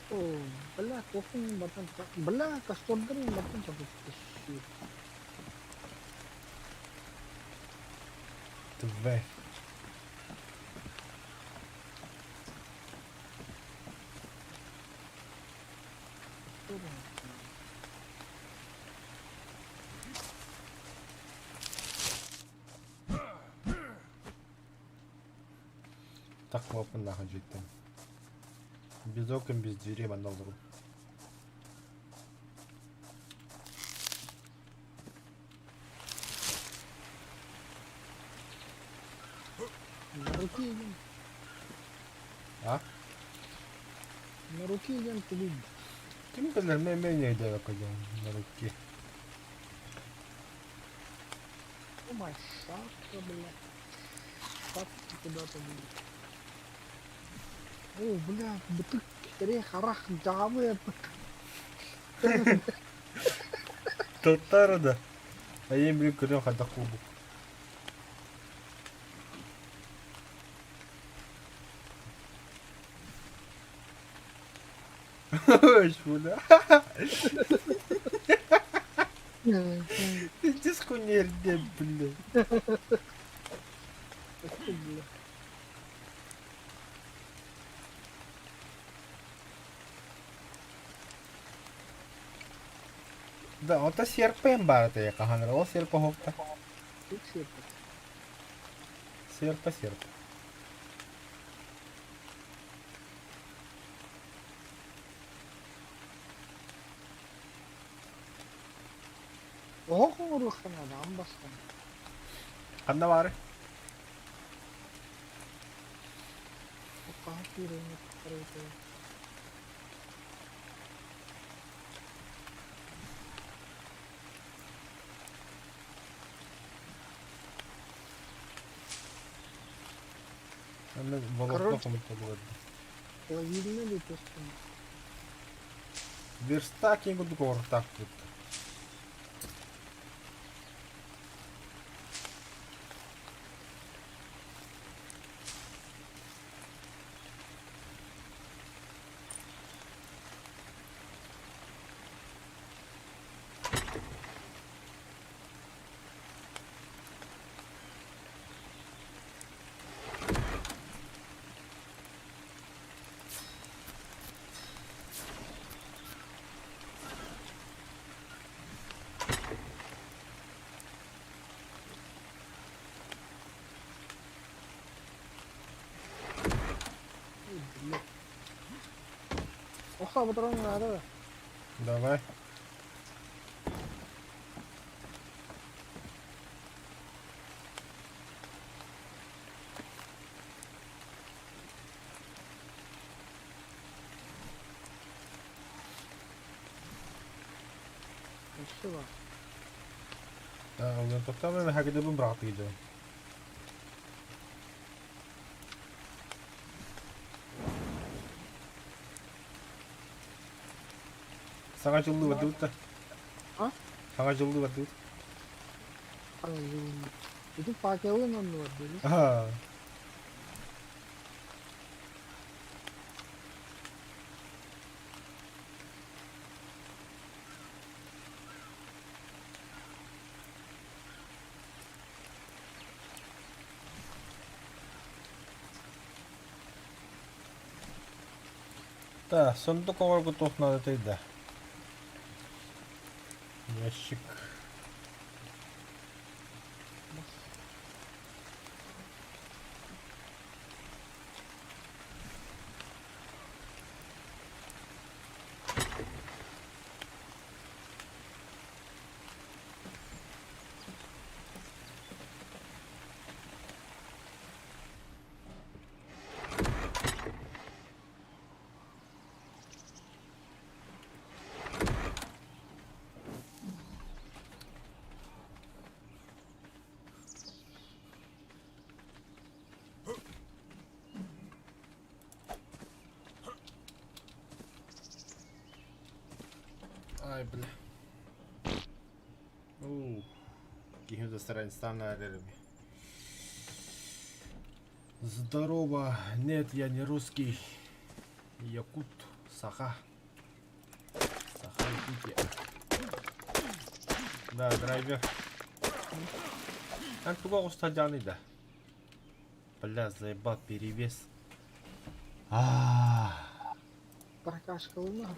Oh, bala kofing yung batan. Bala kastorder yung batan sa shit. Две. Так лапы нахуй життим. Без окон, без дверей маналдыру. На руки идем. А? На руки идем тулить. Ким kadar менее далеко идем на руки. О, май шапка, бля. Шапка куда-то, бля. О, бля, бутык. Скорее харах, джавы. Татарда. А я им блин хада клубу. Шуля. Иди с кунерде, блядь. Да, он то серпа имбарата я кахан рол серпа хопта. Серпа серпа. О, хурухана, амбаскан. Канда бары? Кахиры не покрыты. Она волокно Короче. кому-то говорит. Лавильный ли просто? Верстак я буду говорить так вот. Oha, betul nggak ada. Давай. Спасибо. Ulan totalmente حاجة دي بمرعطي ده. Sana жылды бардыбыт. А? Sana жылды бардыбыт. itu pakai uang luar dulu. Аа. Да, сундук готов надо тогда. Ящик. Ай, бля. Какими-то странами. Здорово. Нет, я не русский. Якут. Саха. Саха Якутия. Да, драйвер. Как туго устадяный, да? Бля, заебал перевес. Прокашка луна.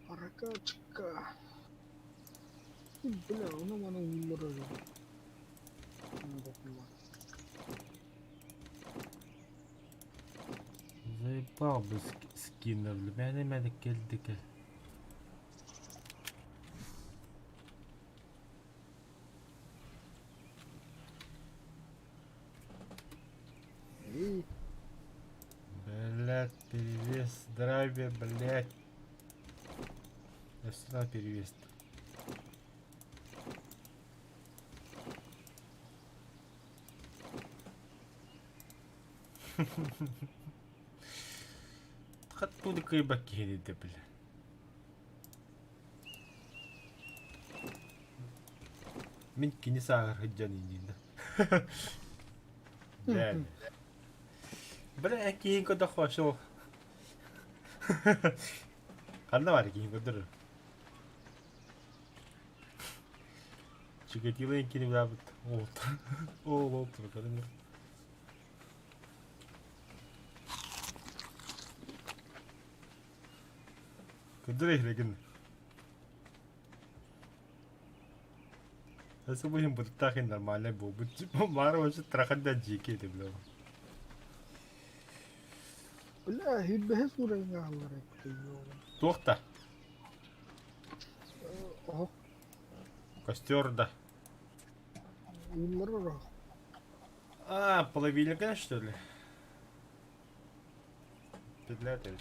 Прокачка. Бля, она mana умер уже. Заебал бы скиннер. Mäne келдікі. Блять, перевес, драйвер, блять. Я сюда перевес. Оттуда кайбаки едет, бля. Минки не сагар хаджан иди, да. Бля, кейін көді қошыл. Қанда бар кейін көдір. Чикатилы екені бұд олтыр. Ол олтыр көдір. Көдір ехлеген. Осы бұйым бұдықтақын нормальный бұл. Мары өші трақында жеке еді білі. Бля, хитбе сурайга алар. Тоқта. О, Костер, да. умер. Половильника, что ли? Петля ведь.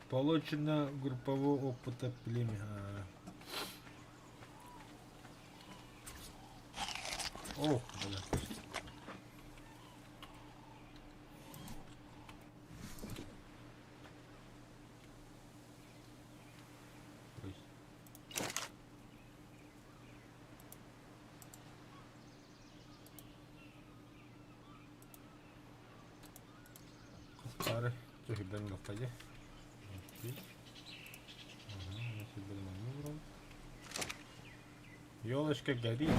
Получено группового опыта племя. Ох, бля. Костары. Что хибен гафтаде? Ёлочка горит.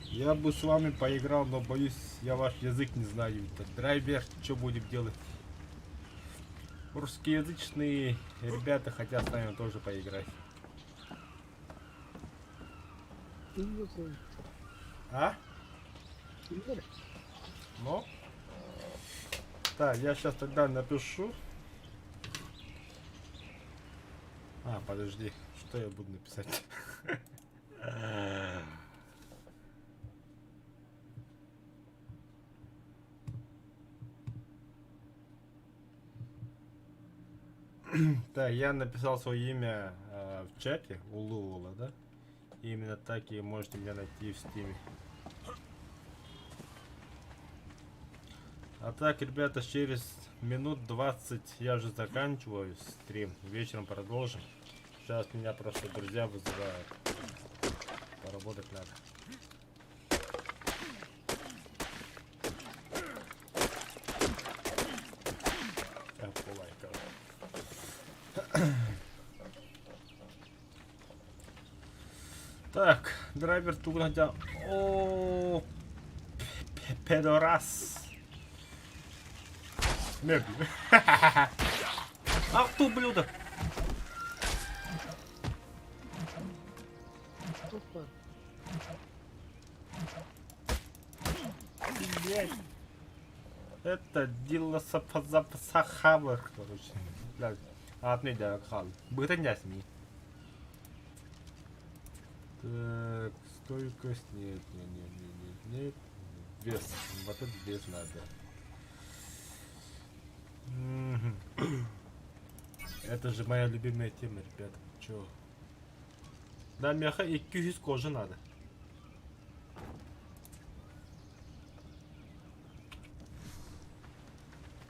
Я бы с вами поиграл, но боюсь, я ваш язык не знаю. Драйвер, что будем делать? Русскоязычные ребята хотят с нами тоже поиграть. А? Ну? Так, я сейчас тогда напишу. Подожди, что я буду написать? Так, я написал свое имя в чате у Лула, да? Именно так и можете меня найти в стиме. А так, ребята, через минут 20 я уже заканчиваю стрим. Вечером продолжим. Сейчас меня просто друзья вызывают. Поработать надо. Так, драйвер тут хотя... О, педорас. Мебель. Ах ты, ублюдок. Супер. Блять. Это дилосапазапасахавр, короче. Блядь. Атный диакал. Бытен ясми. Так, стойкость нет, нет. Вес. Вот этот вес надо. Это же моя любимая тема, ребята. Чё? Да, меха и кюхис кожи надо.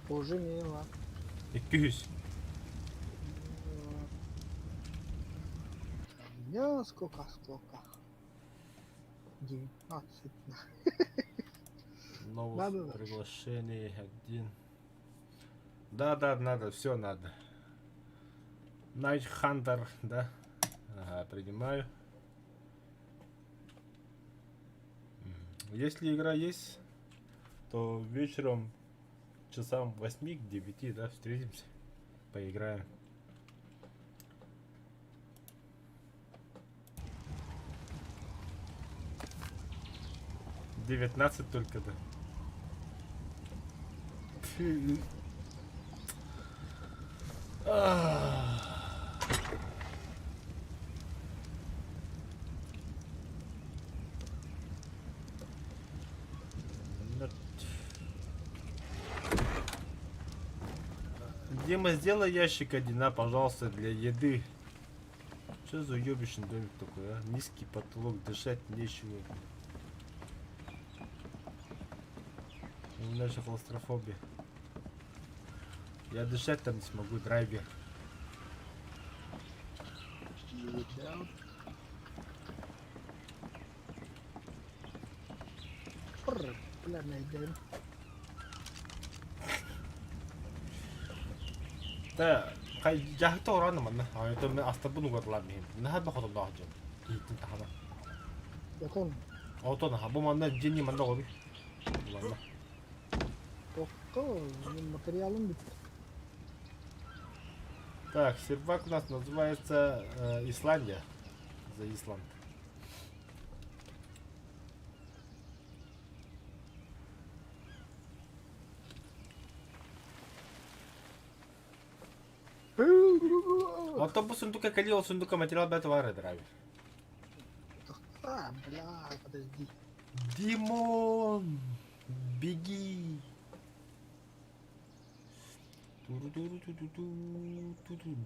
Уже мило. И кюхис. Я сколько? 19. Новых Надо. приглашений один. Да, надо, все надо. Night Hunter, да? Ага, принимаю. Если игра есть, то вечером часам 8 к 9, да, встретимся, поиграем. «19 только, да. Дима, сделай ящик один, пожалуйста, для еды. Что за уебищный домик такой, а? Низкий потолок, дышать нечего. У меня же клаустрофобия. Я дышать там не смогу, драйвер. Бля, найдем. Да, я то рано мана. А это мы астабуну горлами. На бы ходом дахджо. И ты тахана. Якон. Ото на хабу мана джинни мана гоби. Ладно. Oko, материалом бит. Так, сервак у нас называется Исландия. За Исланд. Автобус сундука калил сундука материал бетовары драйвер. А, бля, подожди. Димон, беги.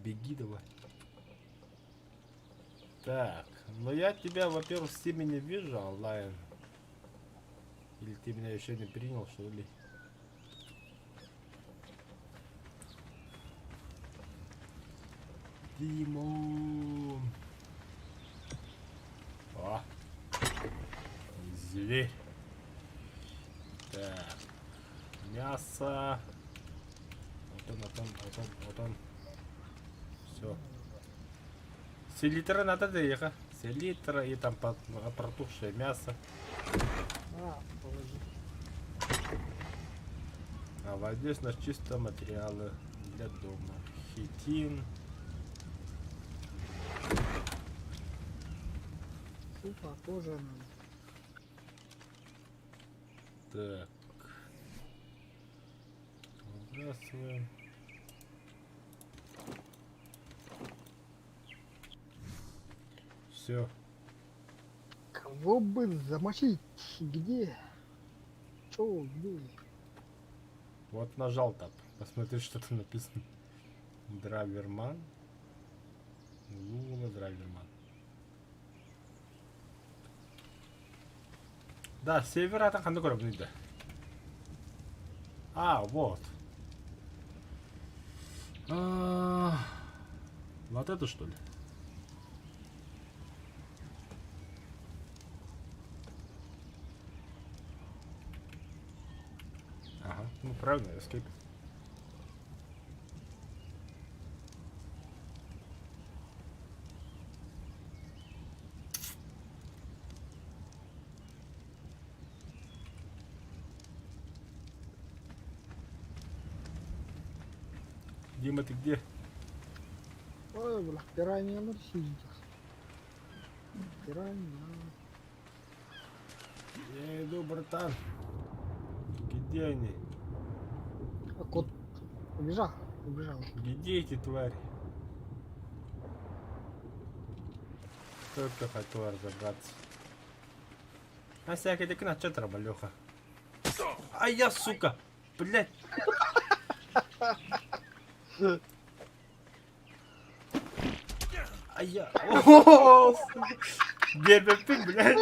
Беги давай. Так, но я тебя, во-первых, в стиме не вижу онлайн. Или ты меня еще не принял, что ли? Димон. О, зверь. Так, мясо. Вот он. Все. Селитра надо доехать. Селитра и там протухшее мясо. А, положи. А вот здесь у нас чисто материалы для дома. Хитин. Супа тоже надо. Так. Выбрасываем. Все. Кого бы замочить? Где? Чё, где? Вот нажал тап. Посмотри, что там написано. Драйверман. Лула Драйверман. Да, с севера там қандай көрінеді? А, вот. Вот это что ли? Ага, ну правильно, escape. Дима, ты где? Ой, бля, пираньялар сидит. Пиранья. Я иду, братан. Где они? А кот убежал, убежал. Где эти твари? Только хотел разобраться. А всякие так на чат Леха. А я, сука! Блять! А я... О, сука! Гербепи, блядь!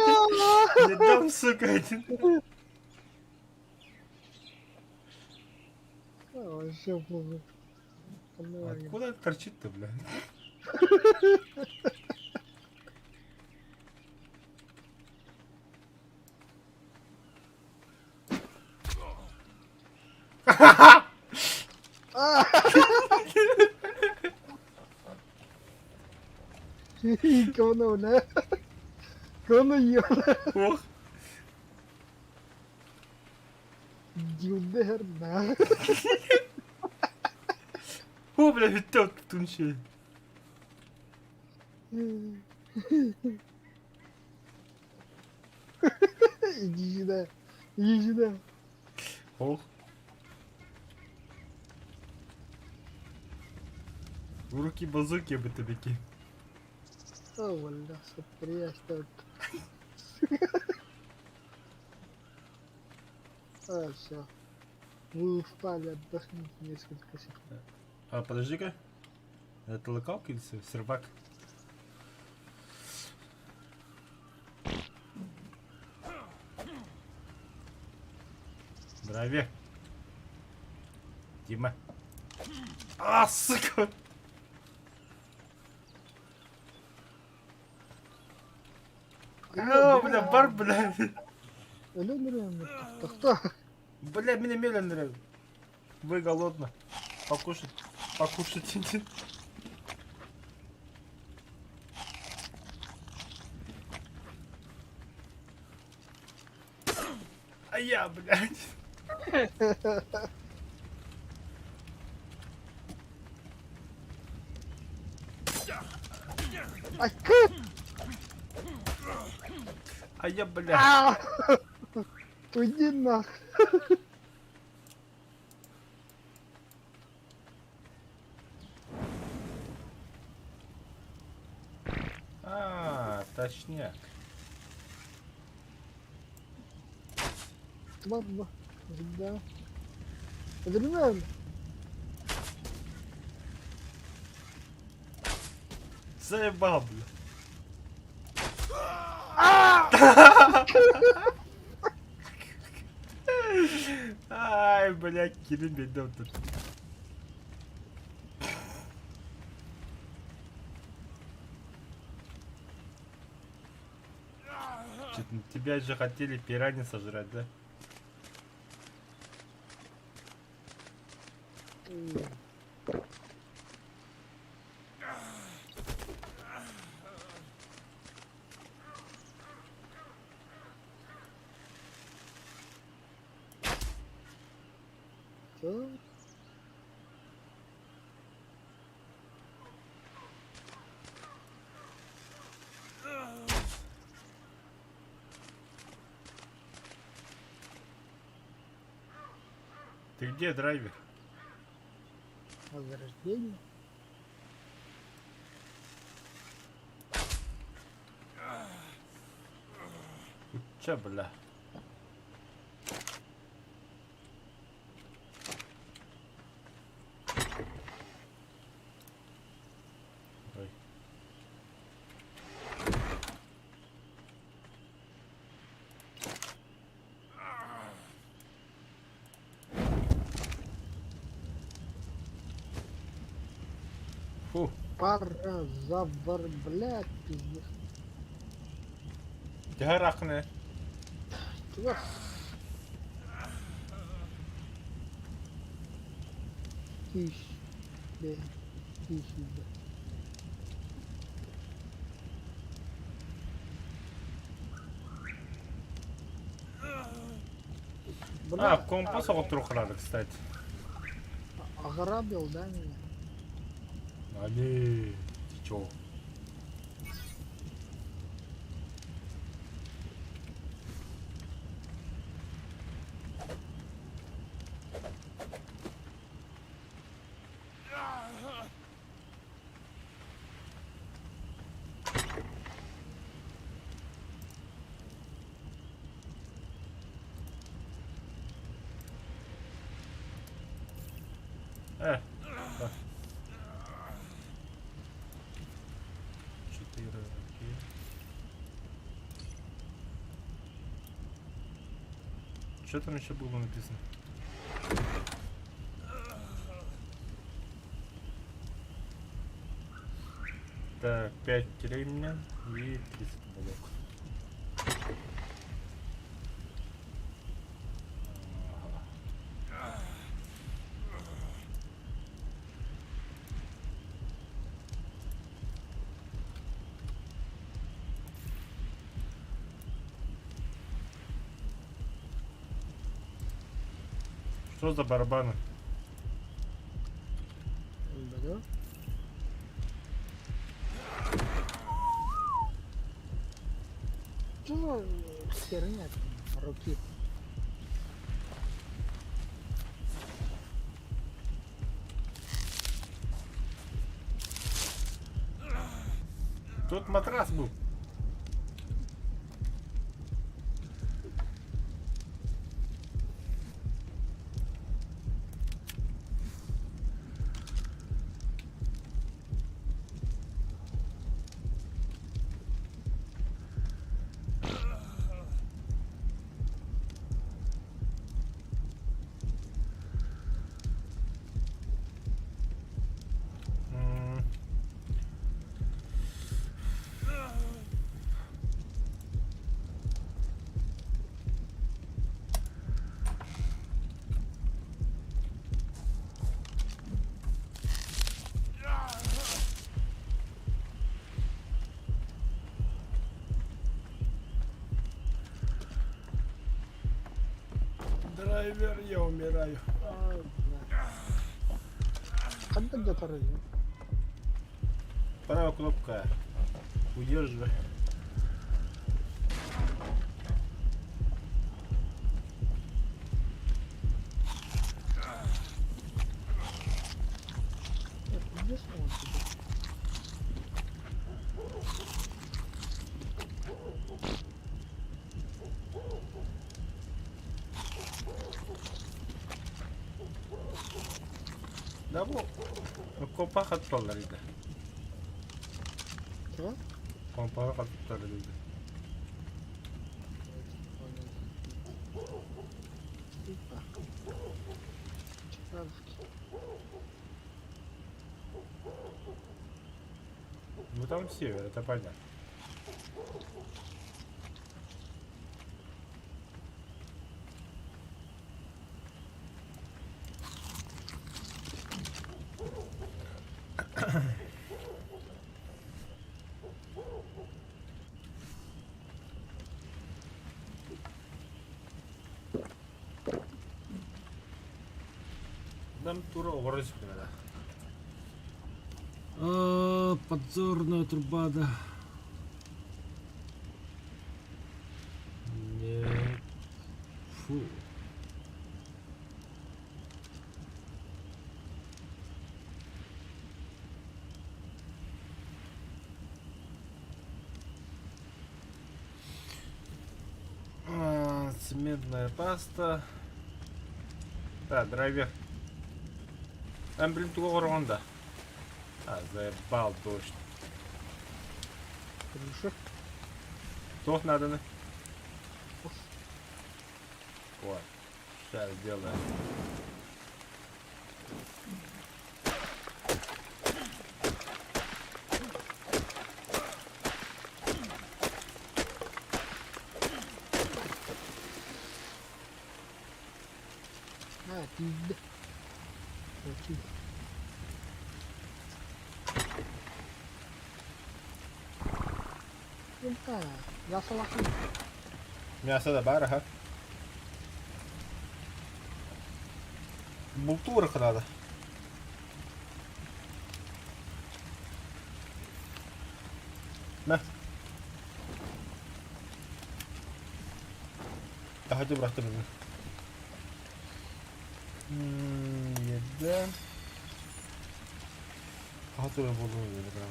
Не дам, сука, один. А, вообще плохо. Помогай. Откуда это торчит-то, блядь? Говно, бля. Говно ебано. Ох! Дюдерна. О, бля, ведь тут тунчей. Иди сюда. Иди сюда. Ох. В руки базуки бы тебе кинь. О, бля, смотри, я что. А, все. Вы устали, отдохните несколько секунд. А, подожди-ка. Это локалка или сервак? Здравия. Дима. А, сука! А, бля, бар, бля. Элен, кто? Бля, меня медленно. Вы голодно. Покушать. Покушать. А я, блядь. Ай, кыт! А я, блядь. А! Уйди нах. А, точняк. Ладно, да. Одновременно. Заебал, бля. Ай, блядь, Кирилл бедом тут. Чё-то тебя же хотели пираньи сожрать, да? Чё? Ты где, драйвер? Возрождение? Чё, бля? Ой. Паразавр, блядь, пиздец. Тяга рахне. Чего? Тише, блядь, тише, блядь. А, Бля, компас отрух надо, кстати. ограбил, да, меня? А не, ты чё? Да. 4, окей. Что там еще было написано? Так, 5 кремня и 30 блок. Что за барабаны? Бля. Что за херня там, руки? Тут матрас был. Драйвер, я умираю. Ай, бля. Когда где-то рыжий? Правая кнопка. Удерживай. Нет, где он тебе? Да bu kompa kattılar dedi. Чего? Kompa kattılar dedi. Типа. Чкавки. Ну там север, это понятно. Нам тура ворочать надо. Подзорная труба, да. Нет. Фу. Цементная паста. Да, драйвер. Там, блин, туго ронда. А, заебал дождь. Крыша. Что надо, на? Вот. Сейчас сделаем. тиді. Очень. Это, я салахи. Мясо да бар, ага. Бултурах надо. На. Да хотя бы мне. Еда. Хотя бы буду прям.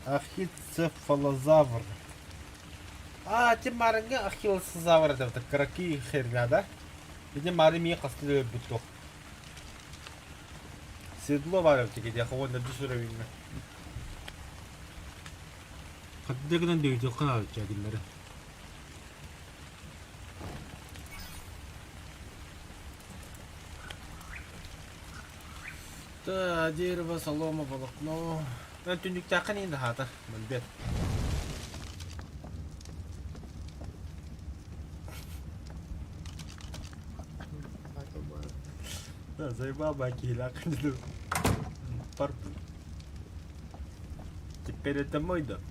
Ахицефалозавр. Темарынга ахиллосозавр это караки херня, да? Где марими кастылы буток. Седло варив тики, я хавон на душуровинна. 가뜩이나 내죠 하나 짜긴나래. Да, дерево, солома, волокно. Ну, тюник тяхани да хата, манбет. Да, заебал баки, лакнил. Парпу. Теперь это мой дом.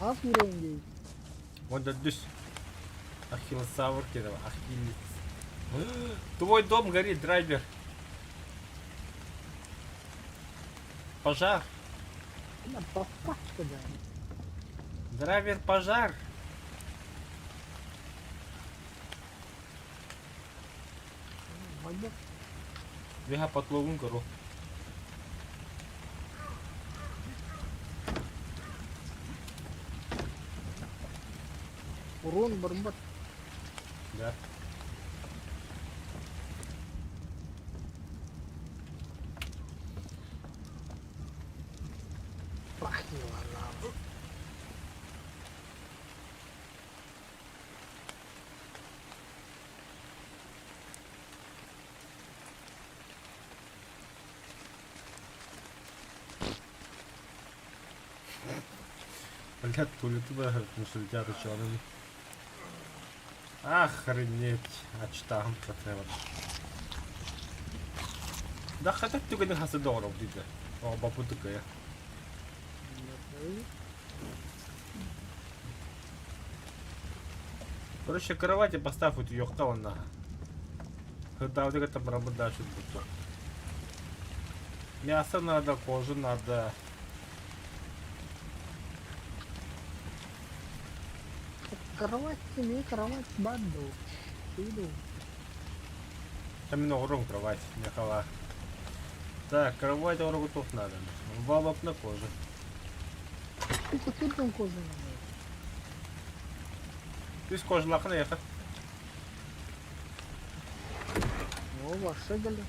Аз уровень. Вон дадусь. Ахиллосавр кидал, ахиллес. Твой дом горит, драйвер. Пожар. На попачка, да. Драйвер, пожар. Вода. Вега потлогун гору. Урон бармбат. Да. Пахнила нам. Блядь, тулитва, что летят учеными. Охренеть, ачтам потреба. Да хотя ты не хасадоров, дида. О, бабу такая. Короче, кровати поставь вот ее на. Когда вот это работаешь будет. Мясо надо, кожу надо. Кровать тебе, кровать банду. Иду. Там много урон кровать, мехова. Так, кровать урон тут надо. Бабок на коже. Сколько тут там кожи надо? Ты с кожи лахна ехать. О, вообще дали.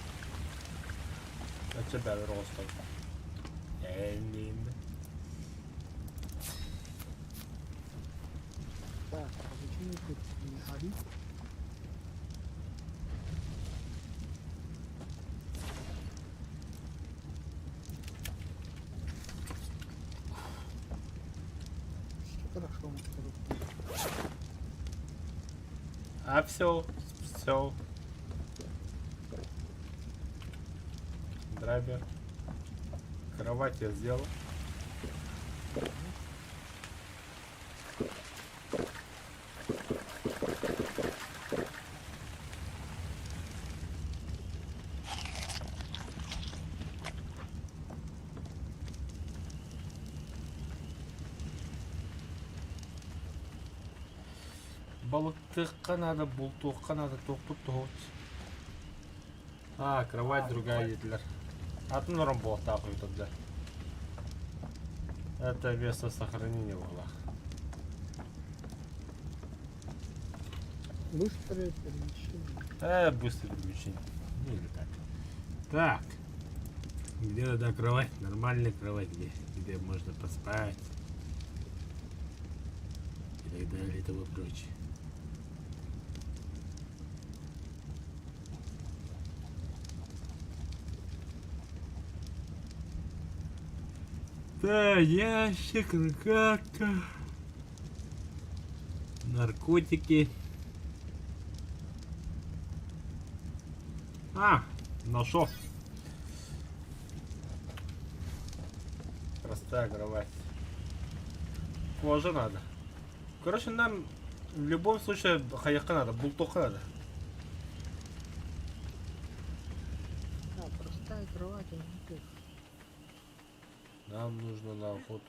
От тебя ростом. Так, а почему тут не горит? Хорошо, А все. Драйвер. Кровать я сделал. Балыктыкка надо, бултукка надо, топу тот. А, кровать другая едет. От норм был тапай тогда. Это место сохранения было. Быстрое перемещение. Быстрое перемещение. Ну или так. Так. Где тогда кровать? Нормальная кровать, где можно поспать. И так далее и тому прочее. Да, ящик, рогатка. Наркотики. Нашел. Простая кровать. Кожа надо. Короче, нам в любом случае хаяка надо, бултоха надо. Да, простая кровать, а не тут. Нам нужно на охоту.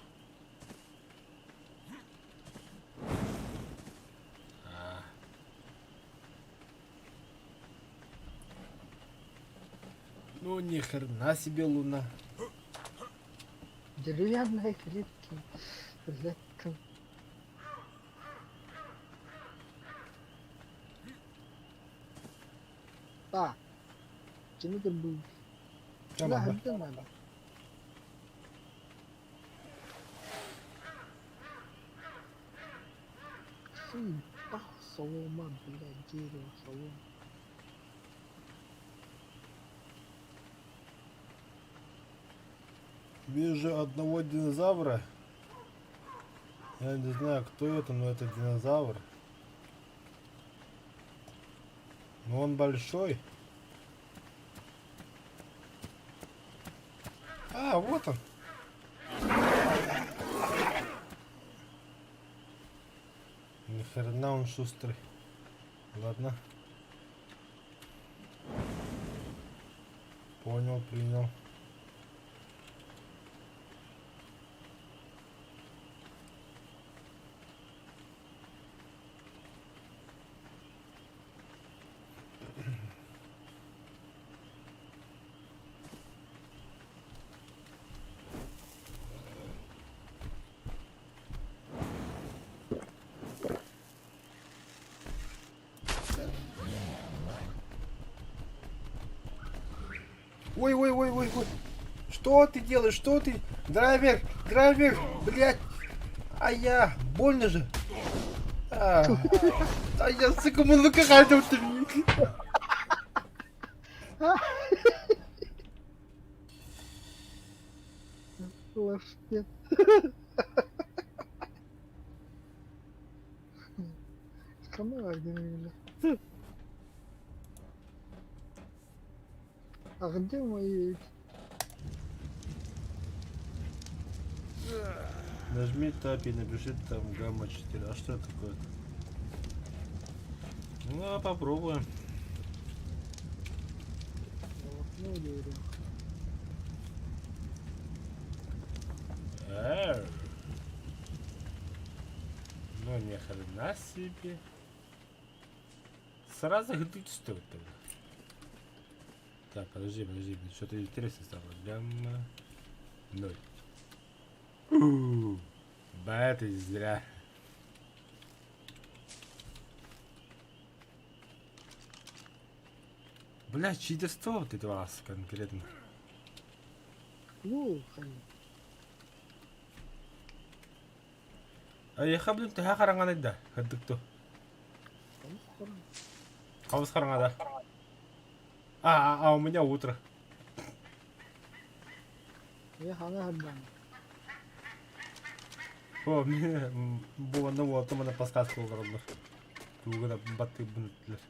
Ну ни хрена себе луна. Деревянные клетки. Блядь, как... А, чем ты был? Да, где надо? Солома, блядь, дерево, солома. Вижу одного динозавра. Я не знаю, кто это, но это динозавр. Но он большой. Вот он. Ни хрена он шустрый. Ладно. Понял, принял. Ой, ой, ой, ой, ой. Что ты делаешь? Что ты? Драйвер, драйвер, блядь. Больно же. Я, сука, ну какая ты. Лаштет. Камера где-то. А где мои... Нажми тап и напиши там гамма 4. А что это такое? Ну, попробуем. Ну, дерево. Ну, ни хрена себе. Сразу гнуть стоит тогда. Так, подожди, что-то интересное стало. Гамма 0. Это зря. Бля, читерство вот это у вас конкретно. Ну, хрен. Я блин, ты харанганы да, ходыкту. Хавус харангада. У меня утро. Я хана отдам. О, мне было нового, то мене подсказка родных. Тугада баты бунтлер.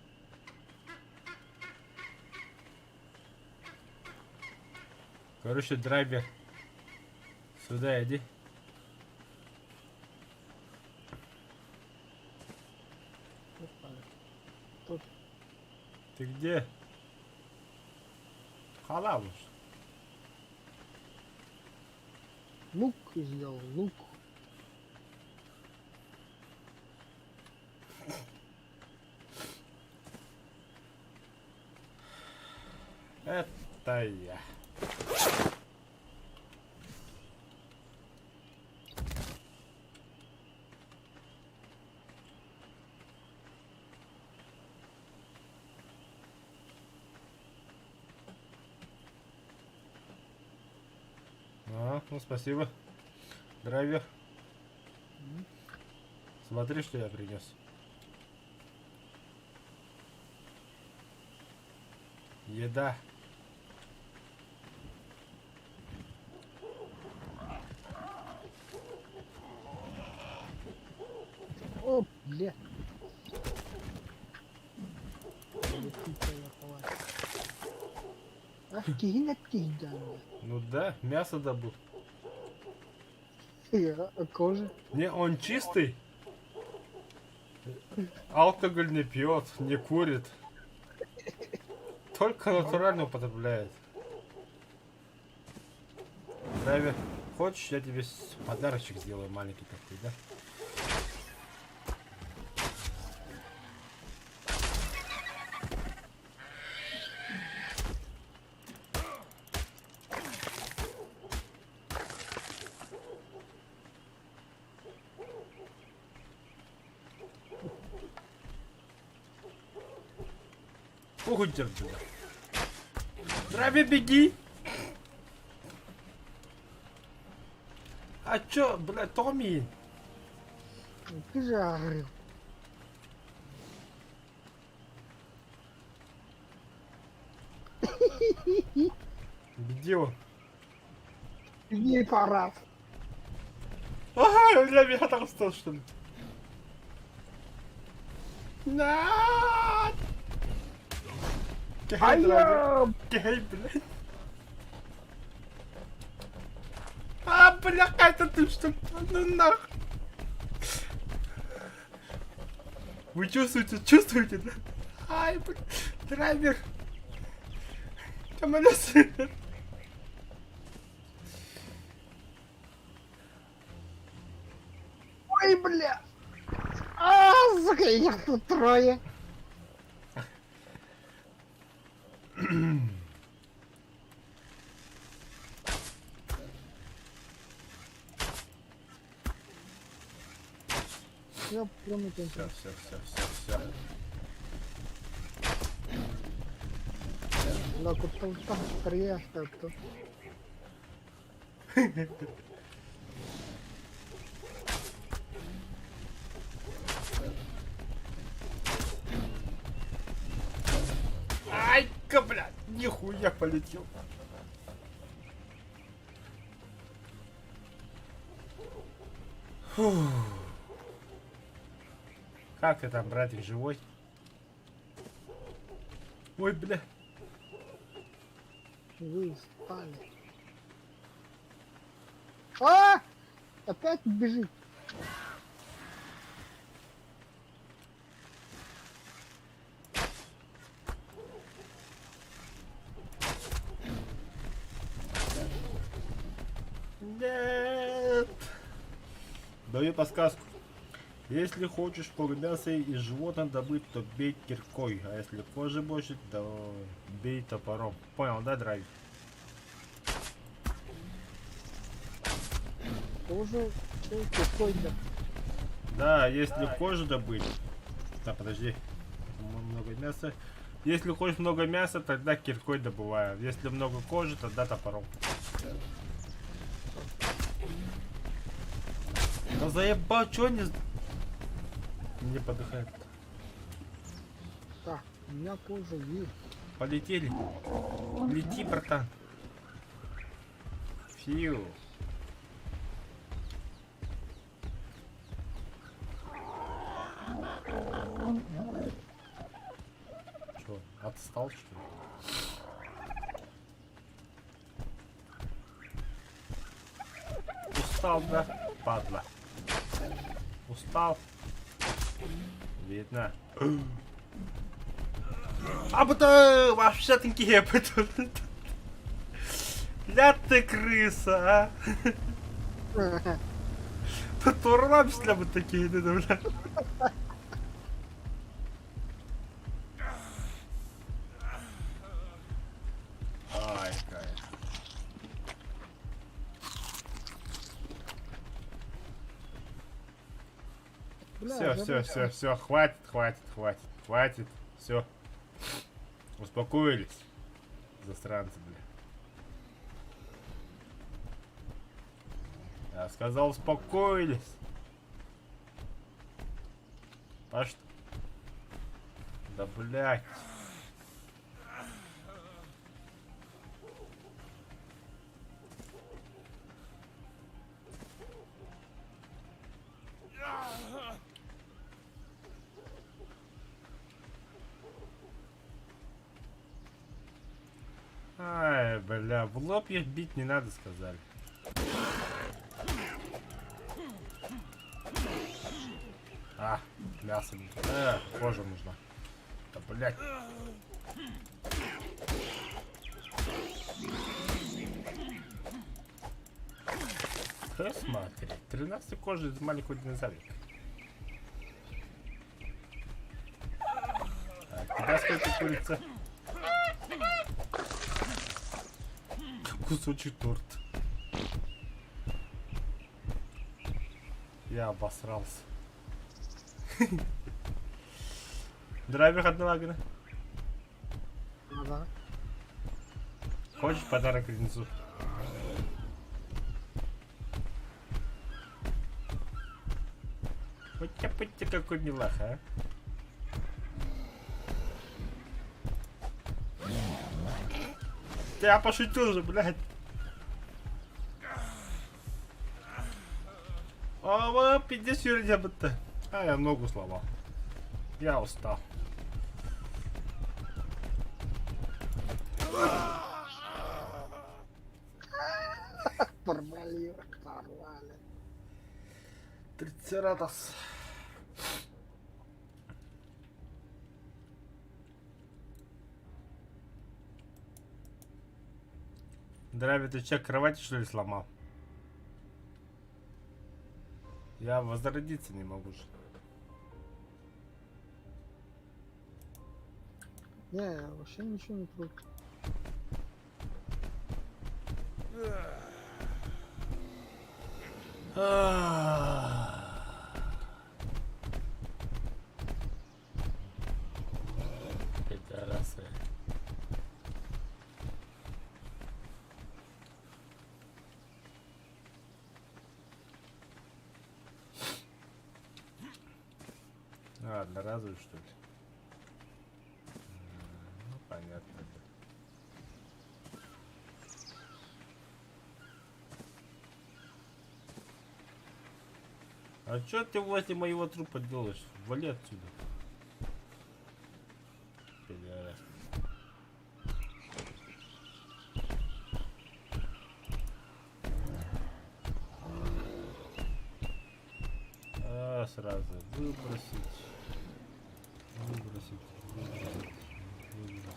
Короче, драйвер. Сюда иди. Тут Ты где? Халавуш. лук сделал, лук. Это я. Ну, спасибо. Драйвер. М. Смотри, что я принес. Еда. О, бля. Летите я хватит. Ах, кигинет кигдянда. Ну да, мясо добыл. А кожа? Не, он чистый. Алкоголь не пьет, не курит. Только натурально употребляет. Драйвер, хочешь, я тебе подарочек сделаю маленький такой, да? Уходи отсюда. Драйвер, беги! А чё, блядь, Томми? Ты же говорил. Где он? Не пора. Ага, для меня там стал, что ли? На! Гей, драйвер. Гей, блядь. А, бля, это ты что ли? Ну нах. Вы чувствуете, да? Ай, блядь, драйвер. Камаля сын. Ой, бля. А, сука, их тут трое. Я прям Все, все. La куталка приехал тут. Ай-ка, блядь, нихуя полетел. Фух. Как ты там, братик, живой? Ой, бля. Вы спали. А! Опять бежит. Нет. Даю подсказку. Если хочешь много мяса из животных добыть, то бей киркой. А если кожи больше, то бей топором. Понял, да, драйв? Тоже какой-то. Да, если кожу добыть... Так, подожди. Много мяса. Если хочешь много мяса, тогда киркой добываю. Если много кожи, тогда топором. Да заебал, чё не подыхает? Так, у меня кожа есть. Полетели. Лети, братан. Фью. Чё, отстал, что ли? Устал, да? Падла. Устал. Видно. А потом вообще такие потом. Ля ты крыса, а? Потурам сляпы такие, да, бля. Ай, кайф. Бля, Все, хватит, все. Успокоились, засранцы, бля. Я сказал, успокоились. А что? Да блядь. Ай, бля, в лоб их бить не надо, сказали. А, мясо не... кожа нужна. Да, блядь. Смотри, 13 кожи из маленького динозаврика. Так, тебя сколько курица? Кусочек торта. Я обосрался. Драйвер одного вагона. Ага. Хочешь подарок принесу? Путя-путя, какой милаха, а? Я пошутил же, блядь. О, пиздец, юридя будто. А, я ногу сломал. Я устал. Порвали, порвали. Трицератос. Драйвер, ты че, кровати что ли сломал? Я возродиться не могу же. Не, вообще ничего не трудно. Пидорасы. А, одноразовый что ли? Ну, понятно. А чё ты возле моего трупа делаешь? Вали отсюда. Пидорас. А, сразу выбросить. Выбросить. Выбросить. Выбросить.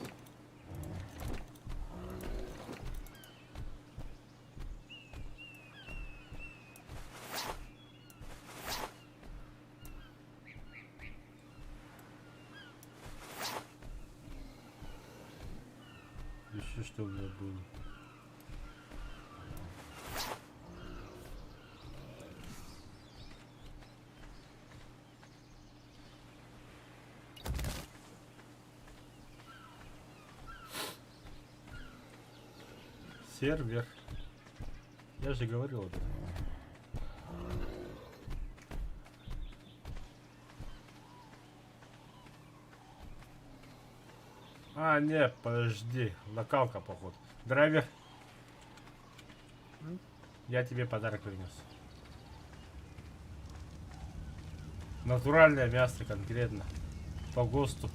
Еще что у меня было? Сервер. Я же говорил об этом. А, нет, подожди. Локалка, походу. Драйвер. Я тебе подарок принес. Натуральное мясо конкретно. По ГОСТу.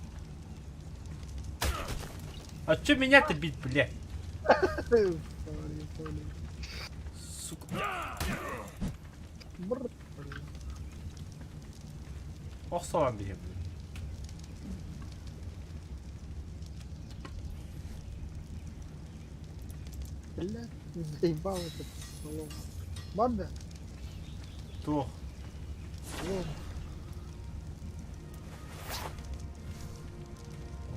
А чё меня-то бить, блядь? Сори. Сука. Бррр. Ох, салам бегем, блядь. Блядь, заебал этот солома. Банда? Кто? Солома.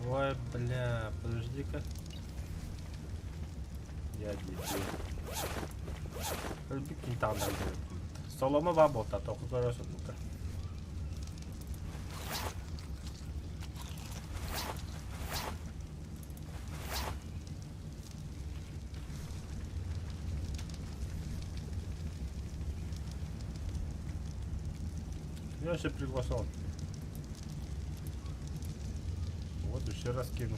Ой, бля, подожди-ка. Я дебил. Kalbi kintaan näytöt. Soloma vabota, tohko korosut muka. Я же приглашал. Вот еще раз кину.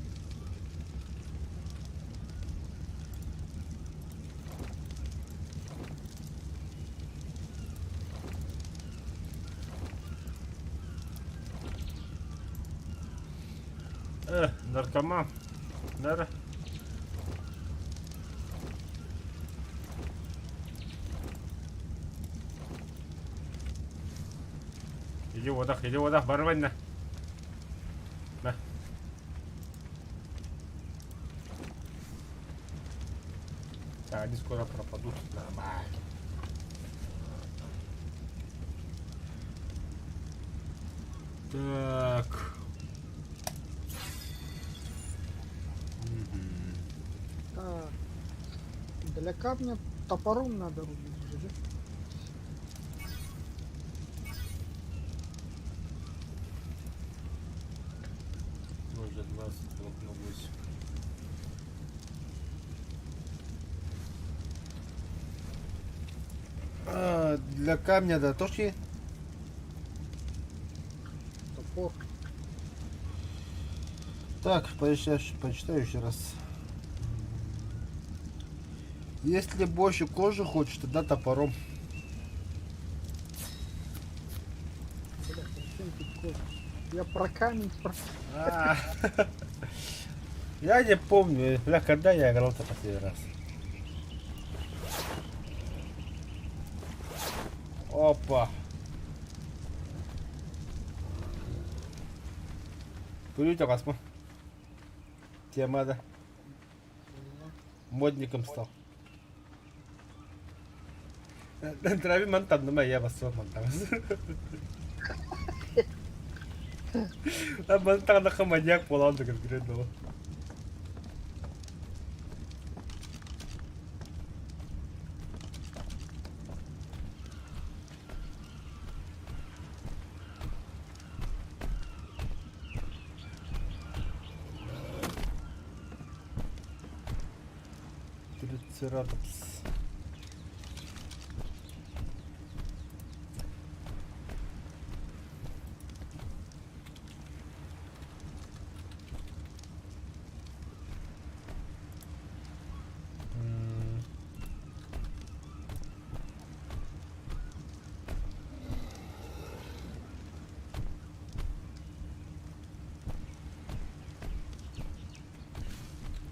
Наркоман. Нара. Иди вода, барвань на. На. Так, они скоро пропадут. Нормально. Так. Так. Для камня топором надо рубить же, да? Уже 20, окно 8. Для камня, да, тоже. Топор. Так, почитаю еще раз. Если больше кожи хочешь, тогда топором. Бля, причем тут кожа? Я про камень А, Я не помню, бля, когда я играл-то последний раз. Опа. Пойдите, Космо. Тема, да. Модником стал. Трави мантан, но я вас мантан. А мантан на хамадьяк поланда конкретного. Трицератопс.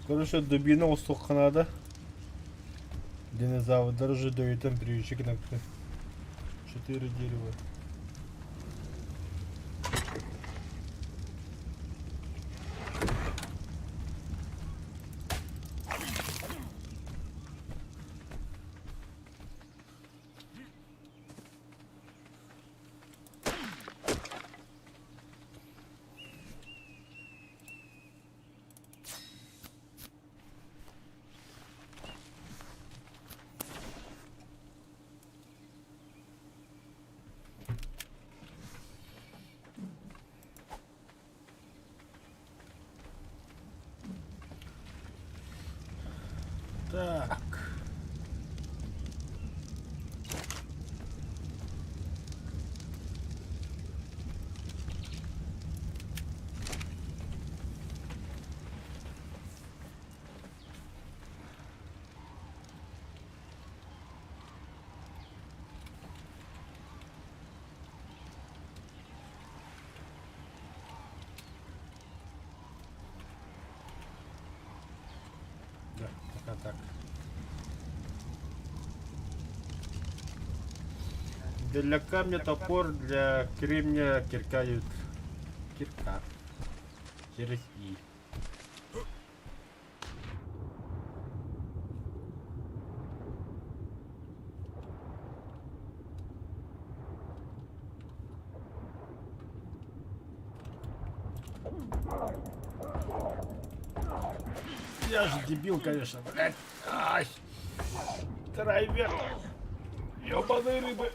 Короче, дубина устоханада. Динозавр дороже дают там приючек на 4 дерева. Так. Да, пока так. Для камня топор, для кремня кирка. Кирка. Через И. Я же дебил, конечно, блядь. Ай. Драйвер. Ёбаные рыбы.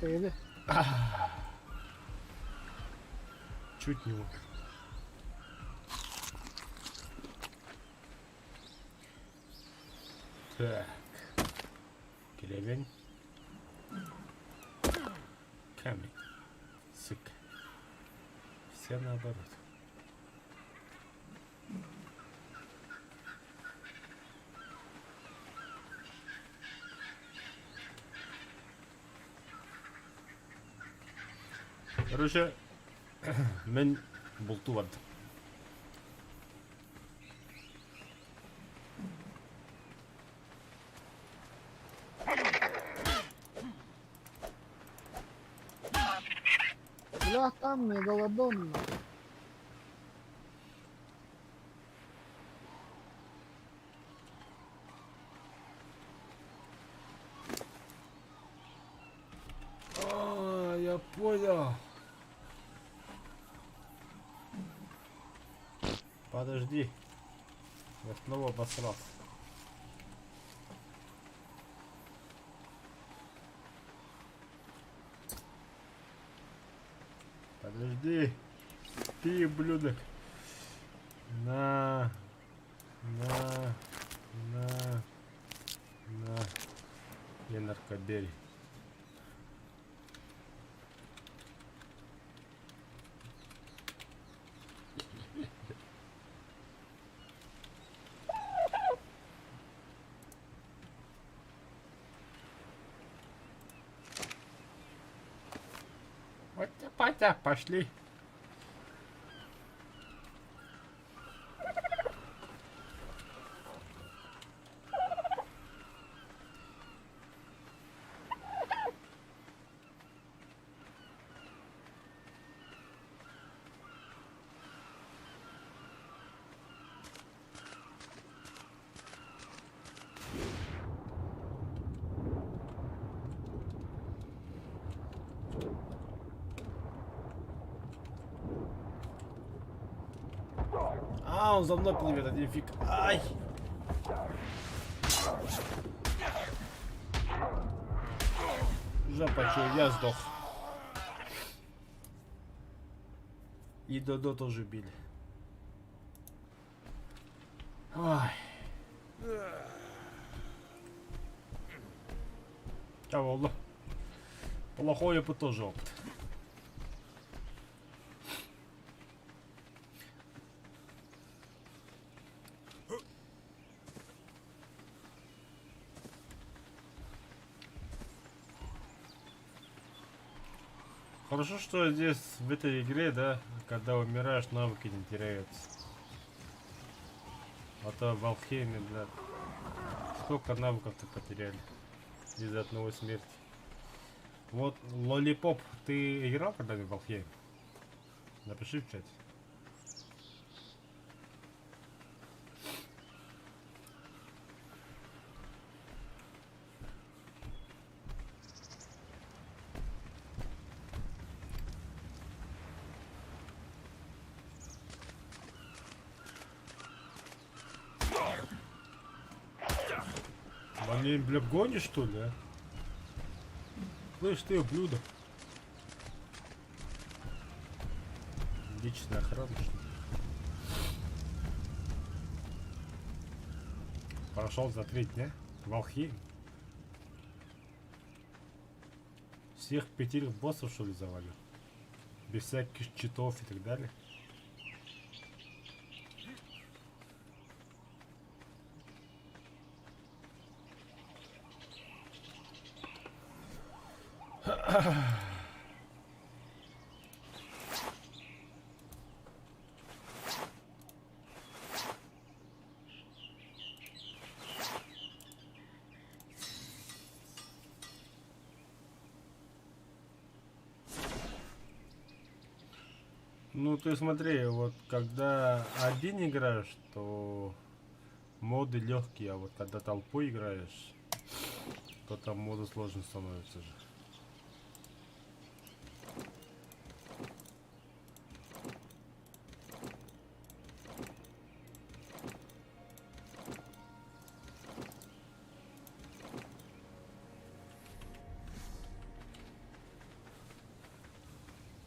или Чуть не мог. Так. Кремень. камень. Сука. Все наоборот. Короче, мен болтуват. Бля, там мегалодон. А, я понял. Подожди. Я снова обосрался. Подожди. Ты, блюдок. На. На. Я наркоберий. Патя, пошли. А, он за мной плывет, один фиг. Ай! Жопа, что, я сдох. И Додо тоже били. Ой. А, волна. Плохой опыт тоже опыт. Хорошо, что здесь, в этой игре, да, когда умираешь, навыки не теряются. А то в Алхейме, блядь, сколько навыков-то потеряли из-за одного смерти. Вот, Лолипоп, ты играл когда-нибудь в Алхейм? Напиши в чате. Они, бля, гонишь, что ли, а? Слышь ты, блюдо. Личная охрана, что ли? Прошел за 3 дня в Алхейм. Всех 5 боссов, что ли, завалил? Без всяких читов и так далее. Ну ты смотри, вот когда один играешь, то моды легкие, а вот когда толпой играешь, то там моды сложно становятся же.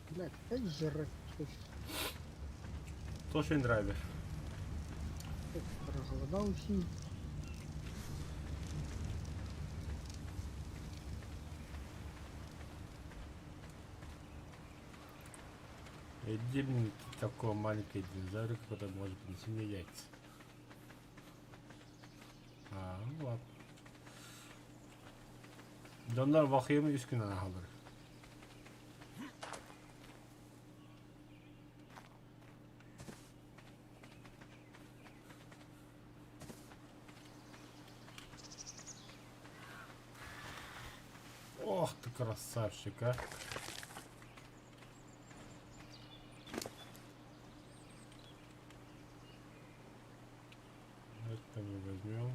Блядь, опять жрать хочется. Тоже не драйвер. Разголодался. Иди мне такого маленького динозаврика, который может принести мне яйца. Ну ладно. Donlar bakıyor üst güne haber. Ох ты красавчик, а. Это мы возьмем.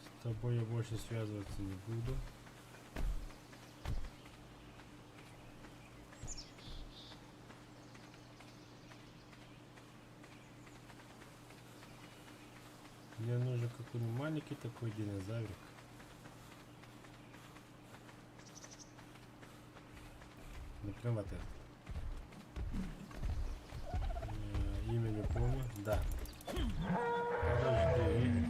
С тобой я больше связываться не буду. Мне нужен какой-нибудь маленький такой динозаврик. Например, вот это. Имя не помню. Да. Подожди.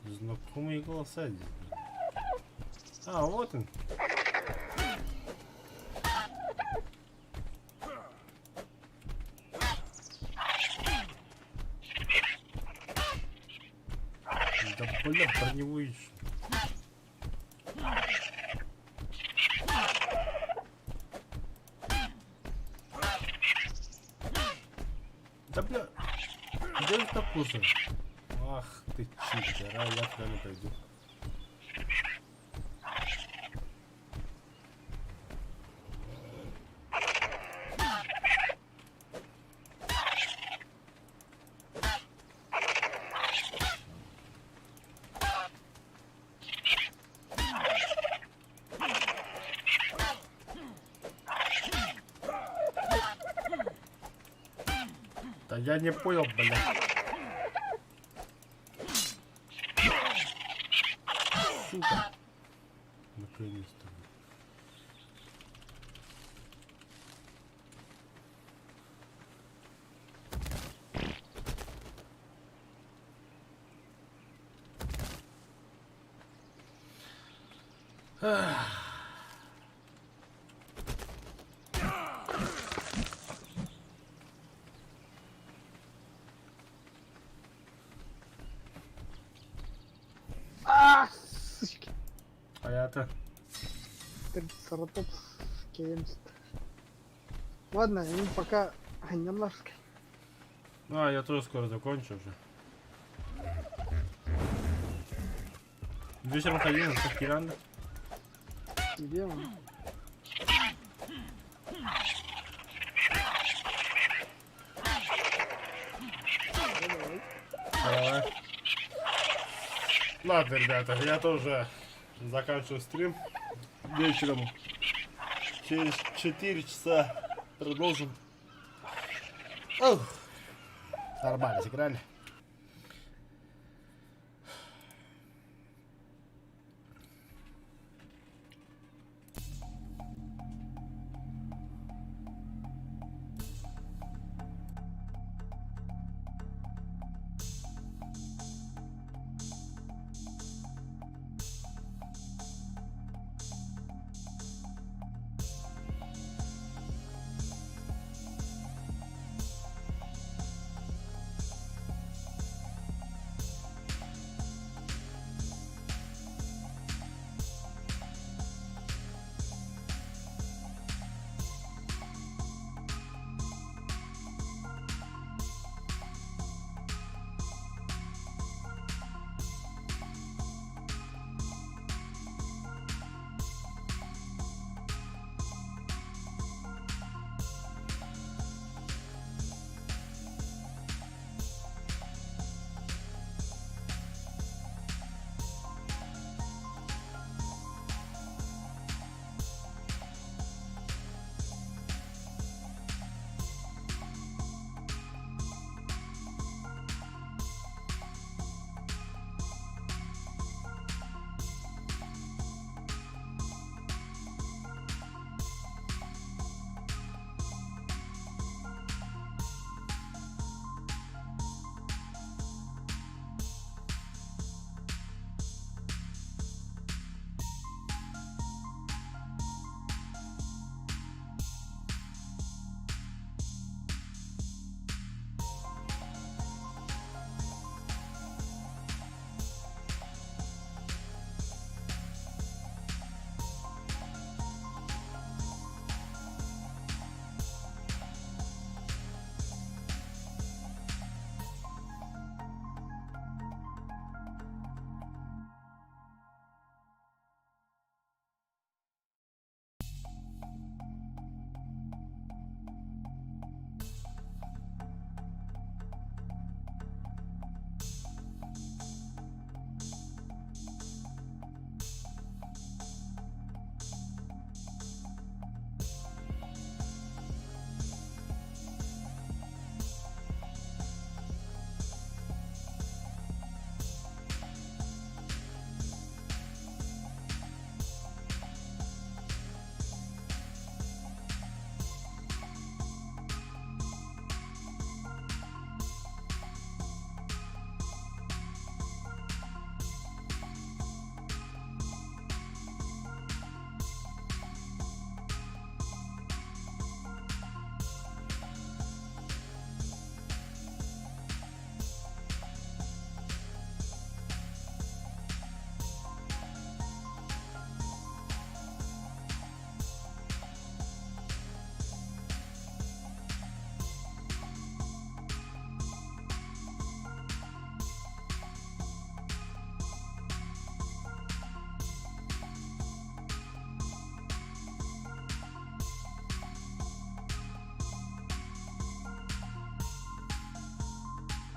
Знакомые голоса здесь. Вот он. Да бля, броневой. Да бля, где он так кусал? Ах ты читер, а я туда не пойду. Да я не понял, блядь. Сука. Наконец-то. Сучки. Hayata. Трицератопс кеймс. Ладно, им пока немножко. Я тоже скоро закончу уже. Вечером ходил на Киранда. Где он? Давай. Ладно, ребята, я тоже заканчиваю стрим. Вечером через 4 часа продолжим. Нормально сыграли.